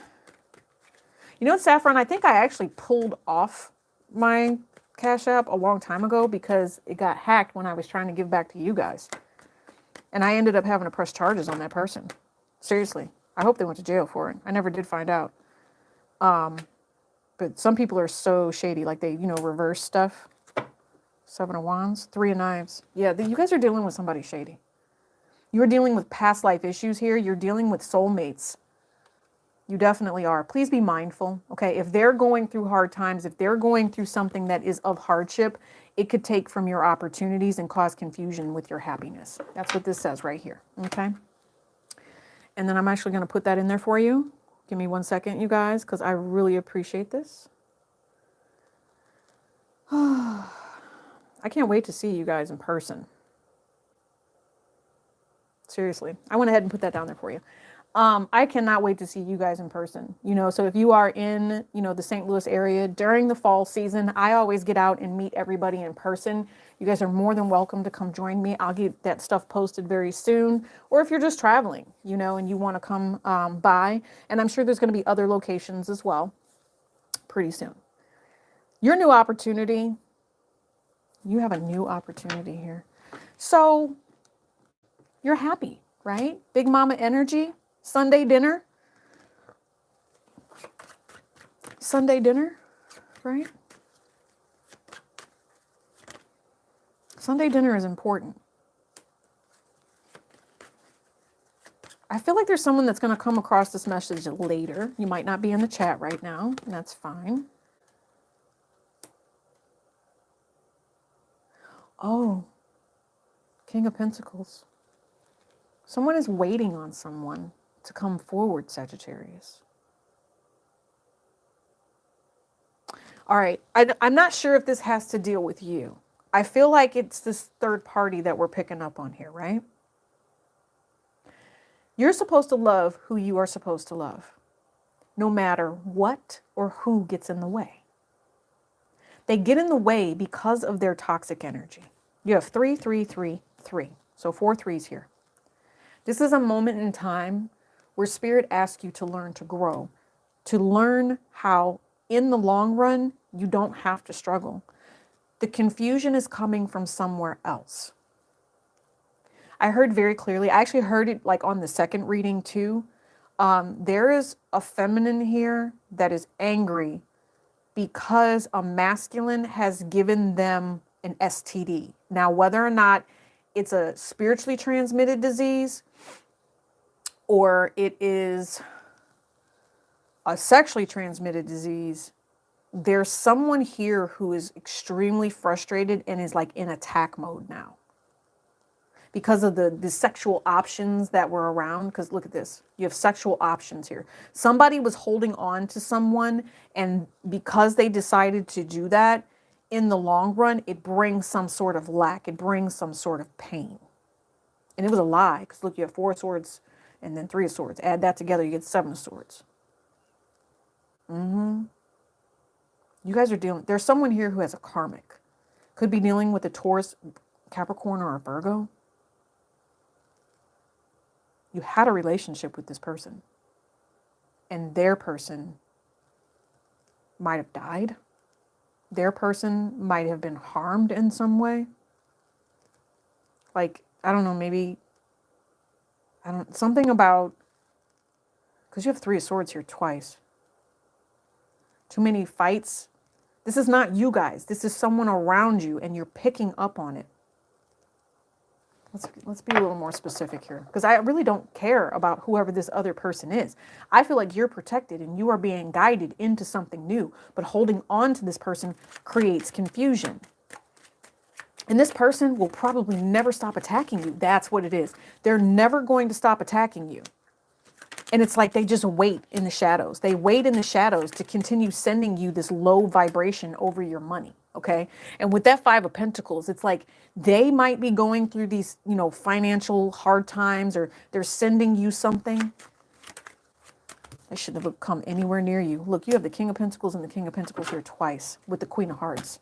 You know what, Saffron? I think I actually pulled off my Cash App a long time ago because it got hacked when I was trying to give back to you guys. And I ended up having to press charges on that person. Seriously. I hope they went to jail for it. I never did find out. But some people are so shady, like they, reverse stuff. 7 of Wands, 3 of Knives. Yeah, you guys are dealing with somebody shady. You're dealing with past life issues here. You're dealing with soulmates. You definitely are. Please be mindful, okay? If they're going through hard times, if they're going through something that is of hardship, it could take from your opportunities and cause confusion with your happiness. That's what this says right here, okay? And then I'm actually going to put that in there for you. Give me 1 second, you guys, because I really appreciate this. I can't wait to see you guys in person. Seriously. I went ahead and put that down there for you. I cannot wait to see you guys in person. So if you are in, the St. Louis area during the fall season, I always get out and meet everybody in person. You guys are more than welcome to come join me. I'll get that stuff posted very soon. Or if you're just traveling, and you want to come by, and I'm sure there's going to be other locations as well pretty soon. Your new opportunity, you have a new opportunity here. So you're happy, right? Big mama energy. Sunday dinner, right? Sunday dinner is important. I feel like there's someone that's going to come across this message later. You might not be in the chat right now, and that's fine. Oh, King of Pentacles. Someone is waiting on someone to come forward, Sagittarius. All right. I'm not sure if this has to deal with you. I feel like it's this third party that we're picking up on here, right? You're supposed to love who you are supposed to love, no matter what or who gets in the way. They get in the way because of their toxic energy. You have 3, 3, 3, 3. So 4 threes here. This is a moment in time where Spirit asks you to learn to grow, to learn how, in the long run, you don't have to struggle. The confusion is coming from somewhere else. I heard very clearly. I actually heard it like on the second reading too. There is a feminine here that is angry because a masculine has given them an STD. Now, whether or not it's a spiritually transmitted disease or it is a sexually transmitted disease, there's someone here who is extremely frustrated and is like in attack mode now because of the sexual options that were around. Because look at this, you have sexual options here. Somebody was holding on to someone, and because they decided to do that, in the long run, it brings some sort of lack. It brings some sort of pain. And it was a lie, because look, you have 4 of swords and then 3 of swords. Add that together, you get 7 of swords. You guys are dealing, there's someone here who has a karmic. Could be dealing with a Taurus, Capricorn, or a Virgo. You had a relationship with this person, and their person might have died. Their person might have been harmed in some way. Like, I don't know, maybe, something about, because you have 3 of swords here twice. Too many fights. This is not you guys. This is someone around you, and you're picking up on it. Let's be a little more specific here, because I really don't care about whoever this other person is. I feel like you're protected and you are being guided into something new, but holding on to this person creates confusion. And this person will probably never stop attacking you. That's what it is. They're never going to stop attacking you. And it's like they just wait in the shadows. They wait in the shadows to continue sending you this low vibration over your money. Okay. And with that 5 of Pentacles, it's like they might be going through these, financial hard times, or they're sending you something. They shouldn't have come anywhere near you. Look, you have the King of Pentacles and the King of Pentacles here twice with the Queen of Hearts.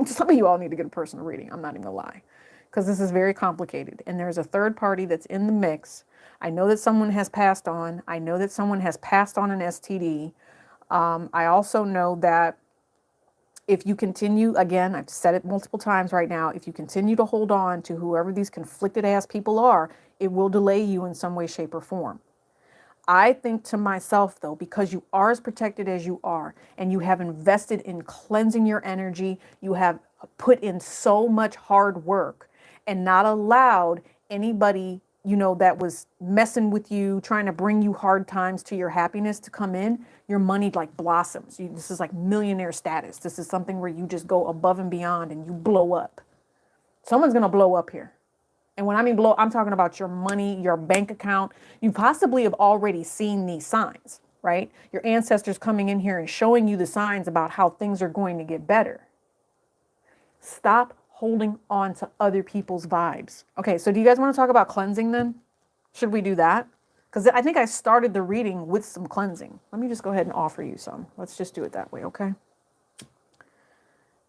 Some of you all need to get a personal reading. I'm not even gonna lie, because this is very complicated. And there's a third party that's in the mix. I know that someone has passed on. I know that someone has passed on an STD. I also know that if you continue, again, I've said it multiple times right now, if you continue to hold on to whoever these conflicted ass people are, it will delay you in some way, shape, or form. I think to myself, though, because you are as protected as you are, and you have invested in cleansing your energy, you have put in so much hard work and not allowed anybody, that was messing with you, trying to bring you hard times to your happiness to come in, your money like blossoms. This is like millionaire status. This is something where you just go above and beyond and you blow up. Someone's going to blow up here. And when I mean blow, I'm talking about your money, your bank account. You possibly have already seen these signs, right? Your ancestors coming in here and showing you the signs about how things are going to get better. Stop holding on to other people's vibes. Okay, so do you guys want to talk about cleansing then? Should we do that? Because I think I started the reading with some cleansing. Let me just go ahead and offer you some. Let's just do it that way, okay?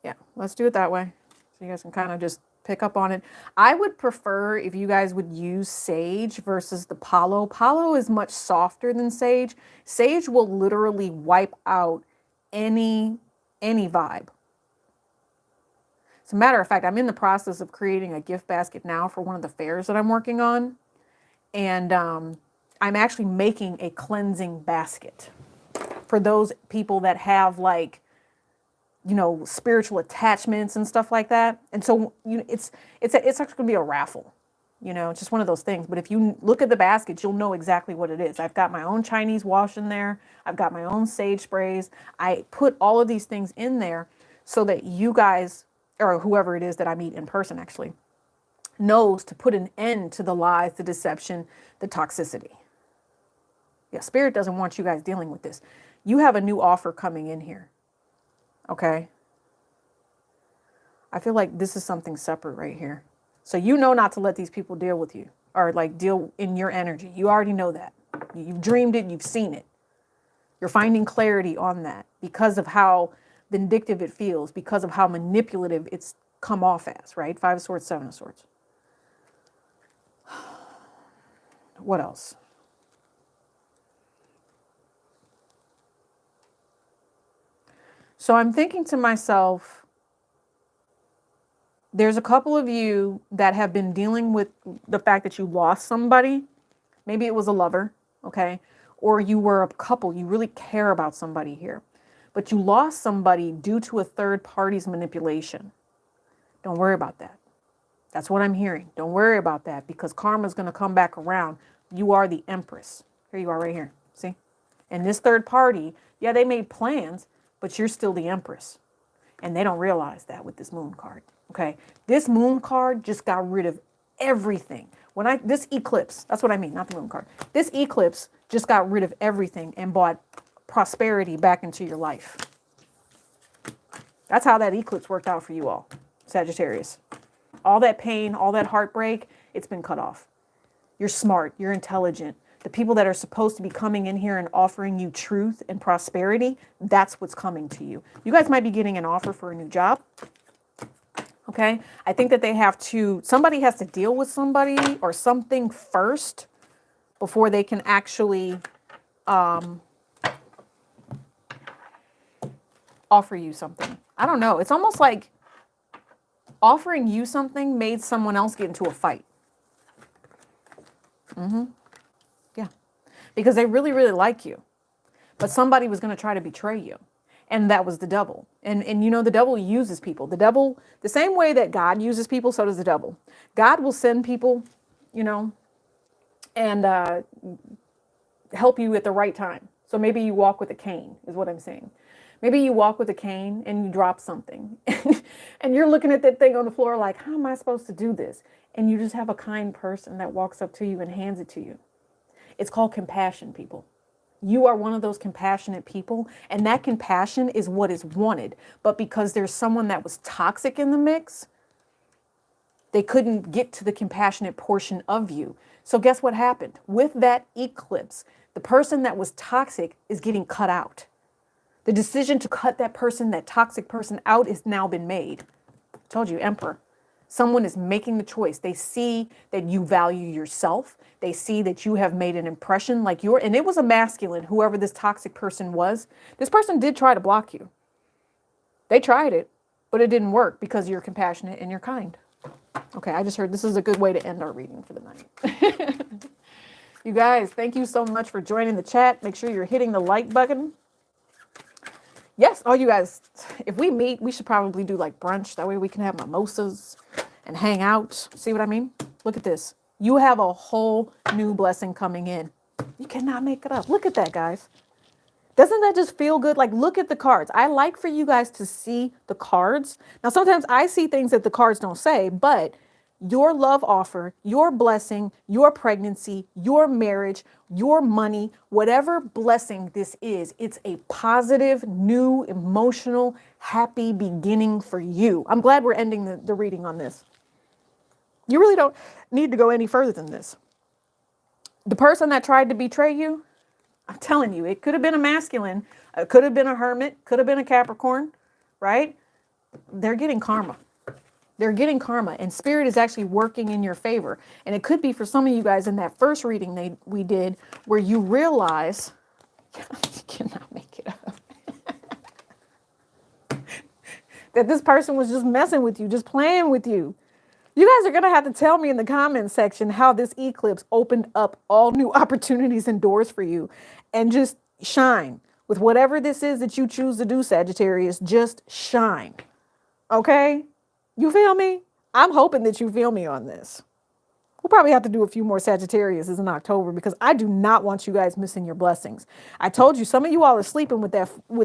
Yeah, let's do it that way. So you guys can kind of just pick up on it. I would prefer if you guys would use sage versus the palo. Palo is much softer than sage. Sage will literally wipe out any vibe. As a matter of fact, I'm in the process of creating a gift basket now for one of the fairs that I'm working on. And I'm actually making a cleansing basket for those people that have like, spiritual attachments and stuff like that. And so it's actually going to be a raffle, it's just one of those things. But if you look at the basket, you'll know exactly what it is. I've got my own Chinese wash in there. I've got my own sage sprays. I put all of these things in there so that you guys, or whoever it is that I meet in person actually, knows to put an end to the lies, the deception, the toxicity. Yeah, Spirit doesn't want you guys dealing with this. You have a new offer coming in here. Okay. I feel like this is something separate right here. So not to let these people deal with you or like deal in your energy. You already know that. You've dreamed it. You've seen it. You're finding clarity on that because of how vindictive it feels, because of how manipulative it's come off as, right? 5 of Swords, 7 of Swords. What else? So I'm thinking to myself, There's a couple of you that have been dealing with the fact that you lost somebody. Maybe it was a lover, okay? Or you were a couple. You really care about somebody here. But you lost somebody due to a third party's manipulation. Don't worry about that. That's what I'm hearing. Don't worry about that because karma is going to come back around. You are the Empress. Here you are right here. See? And this third party, yeah, they made plans, but you're still the Empress. And they don't realize that with this Moon card. Okay? This Moon card just got rid of everything. This eclipse, that's what I mean, not the Moon card. This eclipse just got rid of everything and brought prosperity back into your life. That's how that eclipse worked out for you all, Sagittarius. All that pain, all that heartbreak, it's been cut off. You're smart, you're intelligent. The people that are supposed to be coming in here and offering you truth and prosperity, that's what's coming to you. You guys might be getting an offer for a new job. Okay, I think that somebody has to deal with somebody or something first before they can actually offer you something. I don't know. It's almost like offering you something made someone else get into a fight. Yeah, because they really, really like you, but somebody was going to try to betray you. And that was the devil. And you know, the devil uses people. The devil, the same way that God uses people, so does the devil. God will send people, you know, and help you at the right time. So maybe you walk with a cane, is what I'm saying. Maybe you walk with a cane and you drop something. And you're looking at that thing on the floor like, how am I supposed to do this? And you just have a kind person that walks up to you and hands it to you. It's called compassion, people. You are one of those compassionate people, and that compassion is what is wanted. But because there's someone that was toxic in the mix, they couldn't get to the compassionate portion of you. So guess what happened? With that eclipse, the person that was toxic is getting cut out. The decision to cut that person, that toxic person out, has now been made. I told you, Emperor. Someone is making the choice. They see that you value yourself. They see that you have made an impression like and it was a masculine, whoever this toxic person was. This person did try to block you. They tried it, but it didn't work because you're compassionate and you're kind. Okay, I just heard this is a good way to end our reading for the night. You guys, thank you so much for joining the chat. Make sure you're hitting the like button. Yes, all you guys, if we meet, we should probably do like brunch. That way we can have mimosas and hang out. See what I mean? Look at this. You have a whole new blessing coming in. You cannot make it up. Look at that, guys. Doesn't that just feel good? Like, look at the cards. I like for you guys to see the cards. Now, sometimes I see things that the cards don't say, but your love offer, your blessing, your pregnancy, your marriage, your money, whatever blessing this is, it's a positive, new, emotional, happy beginning for you. I'm glad we're ending the reading on this. You really don't need to go any further than this. The person that tried to betray you, I'm telling you, it could have been a masculine, it could have been a hermit, could have been a Capricorn, right? They're getting karma. They're getting karma, and spirit is actually working in your favor. And it could be for some of you guys in that first reading we did where you realize, you cannot make it up, that this person was just messing with you, just playing with you. You guys are going to have to tell me in the comments section how this eclipse opened up all new opportunities and doors for you, and just shine with whatever this is that you choose to do, Sagittarius. Just shine. Okay? You feel me? I'm hoping that you feel me on this. We'll probably have to do a few more Sagittariuses in October because I do not want you guys missing your blessings. I told you, some of you all are sleeping with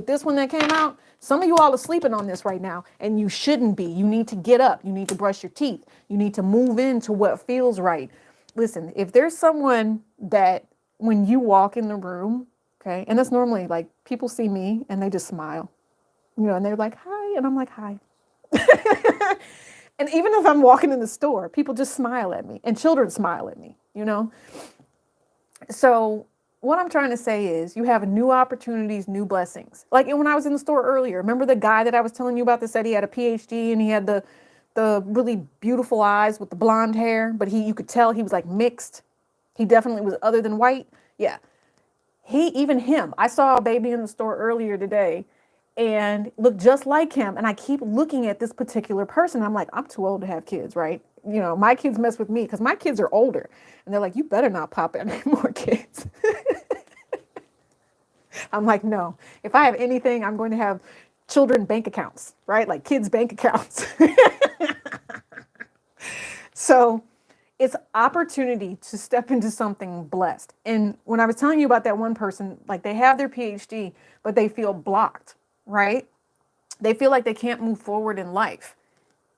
this one that came out. Some of you all are sleeping on this right now, and you shouldn't be. You need to get up. You need to brush your teeth. You need to move into what feels right. Listen, if there's someone that when you walk in the room, okay, and that's normally like people see me and they just smile, you know, and they're like, hi, and I'm like, hi. And even if I'm walking in the store, people just smile at me, and children smile at me, you know? So what I'm trying to say is you have new opportunities, new blessings. Like when I was in the store earlier, remember the guy that I was telling you about that said he had a PhD and he had the really beautiful eyes with the blonde hair, but you could tell he was like mixed. He definitely was other than white. Yeah. I saw a baby in the store earlier today, and look just like him. And I keep looking at this particular person. I'm like, I'm too old to have kids, right? You know, my kids mess with me because my kids are older. And they're like, you better not pop any more kids. I'm like, no, if I have anything, I'm going to have children bank accounts, right? Like kids bank accounts. So it's opportunity to step into something blessed. And when I was telling you about that one person, like they have their PhD, but they feel blocked, right? They feel like they can't move forward in life.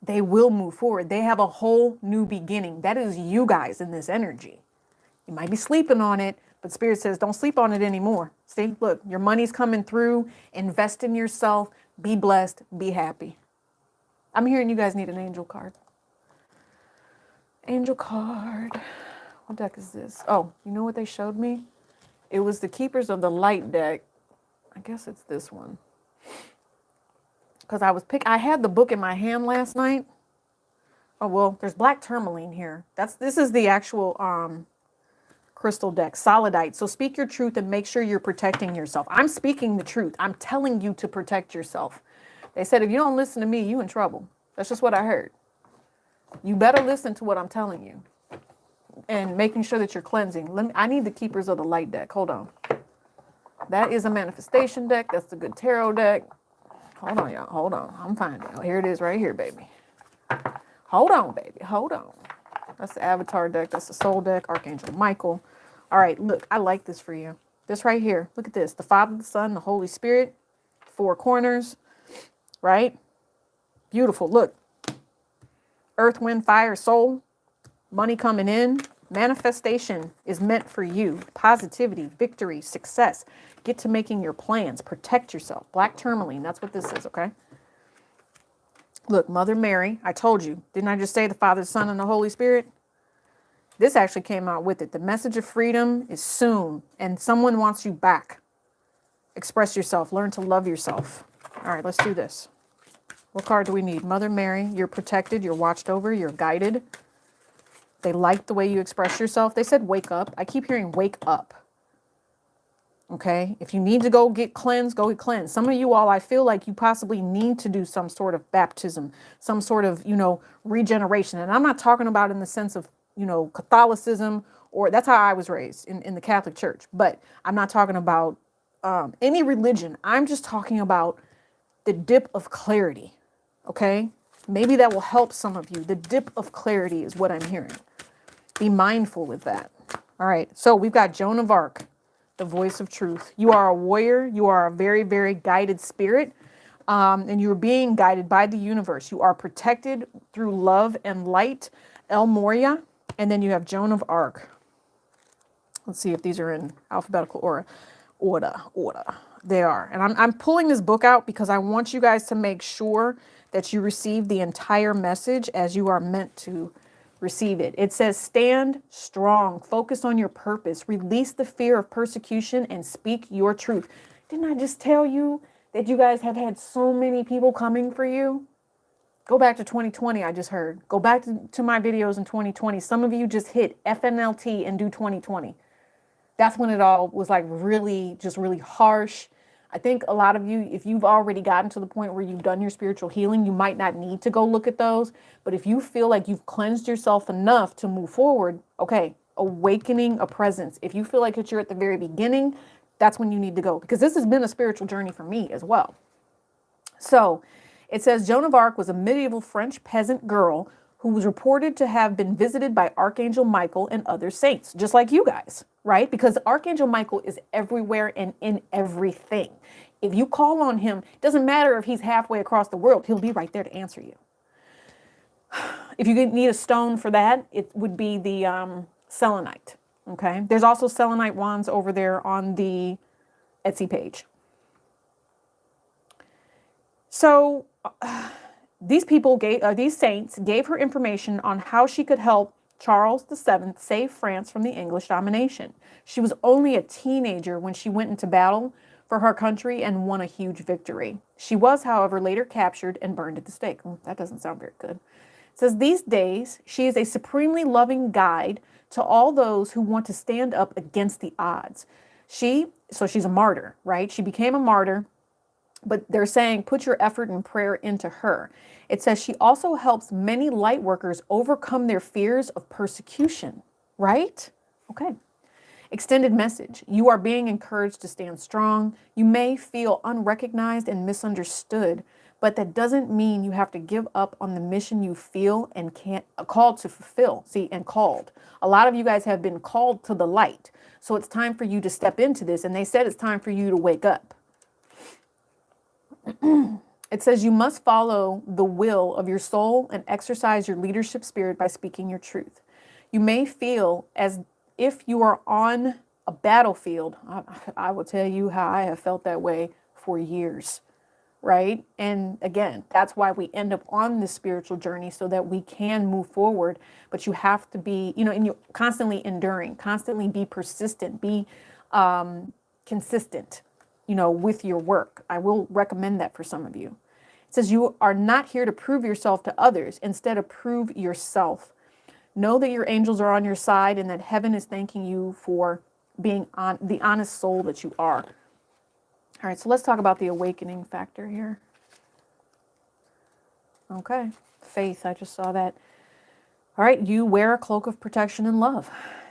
They will move forward. They have a whole new beginning. That is you guys in this energy. You might be sleeping on it, but Spirit says, don't sleep on it anymore. See, look, your money's coming through. Invest in yourself. Be blessed. Be happy. I'm hearing you guys need an angel card. Angel card. What deck is this? Oh, you know what they showed me? It was the Keepers of the Light deck. I guess it's this one. Because I had the book in my hand last night. Oh, well, there's black tourmaline here. This is the actual crystal deck, solidite. So speak your truth and make sure you're protecting yourself. I'm speaking the truth. I'm telling you to protect yourself. They said, if you don't listen to me, you in trouble. That's just what I heard. You better listen to what I'm telling you and making sure that you're cleansing. I need the Keepers of the Light deck. Hold on. That is a manifestation deck. That's the good tarot deck. Hold on, y'all. Hold on. I'm finding it. Here it is right here, baby. Hold on, baby. Hold on. That's the Avatar deck. That's the Soul deck. Archangel Michael. All right, look. I like this for you. This right here. Look at this. The Father, the Son, the Holy Spirit. 4 corners. Right? Beautiful. Look. Earth, wind, fire, soul. Money coming in. Manifestation is meant for you. Positivity, victory, success. Get to making your plans. Protect yourself. Black tourmaline. That's what this is, okay? Look, Mother Mary. I told you. Didn't I just say the Father, the Son, and the Holy Spirit? This actually came out with it. The message of freedom is soon, and someone wants you back. Express yourself. Learn to love yourself. All right, let's do this. What card do we need? Mother Mary, you're protected, you're watched over, you're guided. They like the way you express yourself. They said wake up. I keep hearing wake up. Okay? If you need to go get cleansed, go get cleansed. Some of you all, I feel like you possibly need to do some sort of baptism, some sort of, regeneration. And I'm not talking about in the sense of, Catholicism, or that's how I was raised in the Catholic Church. But I'm not talking about any religion. I'm just talking about the dip of clarity. Okay? Maybe that will help some of you. The dip of clarity is what I'm hearing. Be mindful with that. All right. So we've got Joan of Arc, the voice of truth. You are a warrior. You are a very, very guided spirit. And you're being guided by the universe. You are protected through love and light. El Moria. And then you have Joan of Arc. Let's see if these are in alphabetical order. They are. And I'm pulling this book out because I want you guys to make sure that you receive the entire message as you are meant to receive it. It says, stand strong, focus on your purpose, release the fear of persecution, and speak your truth. Didn't I just tell you that you guys have had so many people coming for you? Go back to 2020, I just heard. Go back to my videos in 2020. Some of you just hit FNLT and do 2020. That's when it all was like really harsh. I think a lot of you, if you've already gotten to the point where you've done your spiritual healing, you might not need to go look at those. But if you feel like you've cleansed yourself enough to move forward, okay, awakening a presence. If you feel like you're at the very beginning, that's when you need to go. Because this has been a spiritual journey for me as well. So it says Joan of Arc was a medieval French peasant girl who was reported to have been visited by Archangel Michael and other saints, just like you guys, right? Because Archangel Michael is everywhere and in everything. If you call on him, it doesn't matter if he's halfway across the world, he'll be right there to answer you. If you need a stone for that, it would be the selenite, okay? There's also selenite wands over there on the Etsy page. So these saints gave her information on how she could help Charles VII save France from the English domination. She was only a teenager when she went into battle for her country and won a huge victory. She was, however, later captured and burned at the stake. That doesn't sound very good. It says, these days, she is a supremely loving guide to all those who want to stand up against the odds. So she's a martyr, right? She became a martyr But they're saying put your effort and prayer into her. It says she also helps many light workers overcome their fears of persecution, right? Okay. Extended message. You are being encouraged to stand strong. You may feel unrecognized and misunderstood, but that doesn't mean you have to give up on the mission you feel and can't called to fulfill. See, and called. A lot of you guys have been called to the light. So it's time for you to step into this. And they said it's time for you to wake up. It says you must follow the will of your soul and exercise your leadership spirit by speaking your truth. You may feel as if you are on a battlefield. I will tell you how I have felt that way for years, right? And again, that's why we end up on this spiritual journey so that we can move forward. But you have to be, and you're constantly enduring, constantly be persistent, be consistent, with your work. I will recommend that for some of you. It says you are not here to prove yourself to others. Instead of prove yourself. Know that your angels are on your side and that heaven is thanking you for being on the honest soul that you are. All right, so let's talk about the awakening factor here. Okay, faith, I just saw that. All right, you wear a cloak of protection and love.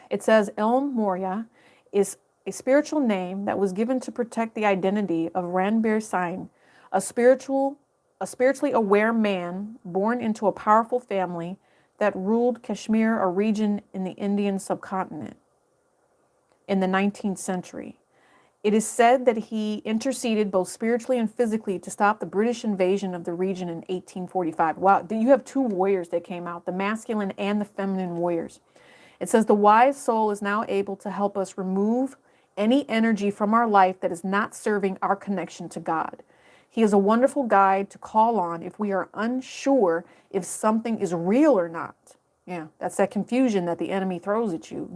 It says El Moria is a spiritual name that was given to protect the identity of Ranbir Singh, a spiritually aware man born into a powerful family that ruled Kashmir, a region in the Indian subcontinent, in the 19th century. It is said that he interceded both spiritually and physically to stop the British invasion of the region in 1845. Wow, you have two warriors that came out, the masculine and the feminine warriors. It says the wise soul is now able to help us remove any energy from our life that is not serving our connection to God. He is a wonderful guide to call on if we are unsure if something is real or not. Yeah, that's that confusion that the enemy throws at you.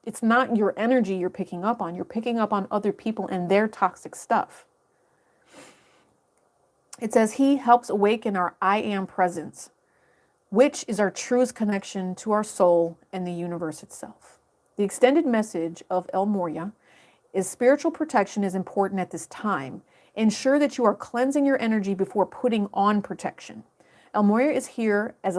It's not your energy you're picking up on. You're picking up on other people and their toxic stuff. It says he helps awaken our I am presence, which is our truest connection to our soul and the universe itself. The extended message of El Moria is spiritual protection is important at this time. Ensure that you are cleansing your energy before putting on protection. El Moria is here with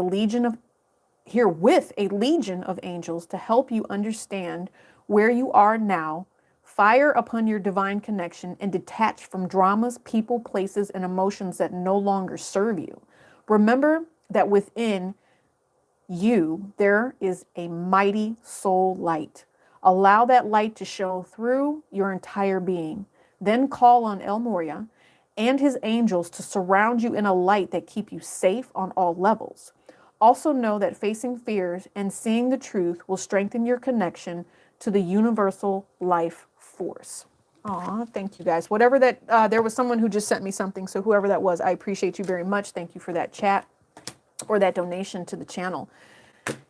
a legion of angels to help you understand where you are now, fire upon your divine connection, and detach from dramas, people, places, and emotions that no longer serve you. Remember that within you, there is a mighty soul light. Allow that light to show through your entire being. Then call on El Moria and his angels to surround you in a light that keep you safe on all levels. Also know that facing fears and seeing the truth will strengthen your connection to the universal life force. Aw, thank you guys. Whatever that, there was someone who just sent me something. So whoever that was, I appreciate you very much. Thank you for that chat or that donation to the channel.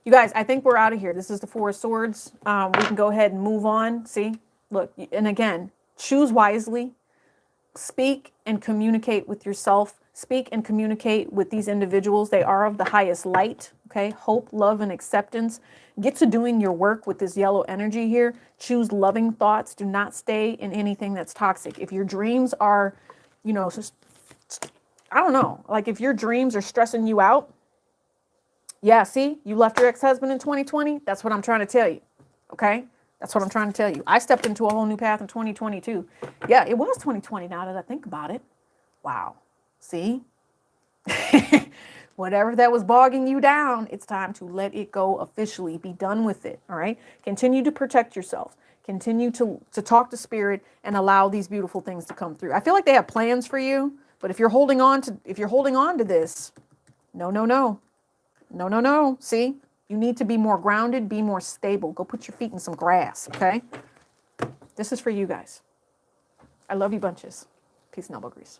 You guys, I think we're out of here. This is the Four of Swords. We can go ahead and move on. See, look, and again, choose wisely. Speak and communicate with yourself. Speak and communicate with these individuals. They are of the highest light. Okay, hope, love, and acceptance. Get to doing your work with this yellow energy here. Choose loving thoughts. Do not stay in anything that's toxic. If your dreams are, I don't know, like if your dreams are stressing you out, yeah, see, you left your ex-husband in 2020. That's what I'm trying to tell you. Okay, that's what I'm trying to tell you. I stepped into a whole new path in 2022. Yeah, it was 2020 now that I think about it. Wow. See? Whatever that was bogging you down, it's time to let it go officially. Be done with it, all right? Continue to protect yourself. Continue to talk to spirit and allow these beautiful things to come through. I feel like they have plans for you, but if you're holding on to this, no. See? You need to be more grounded, be more stable. Go put your feet in some grass, okay? This is for you guys. I love you bunches. Peace and elbow grease.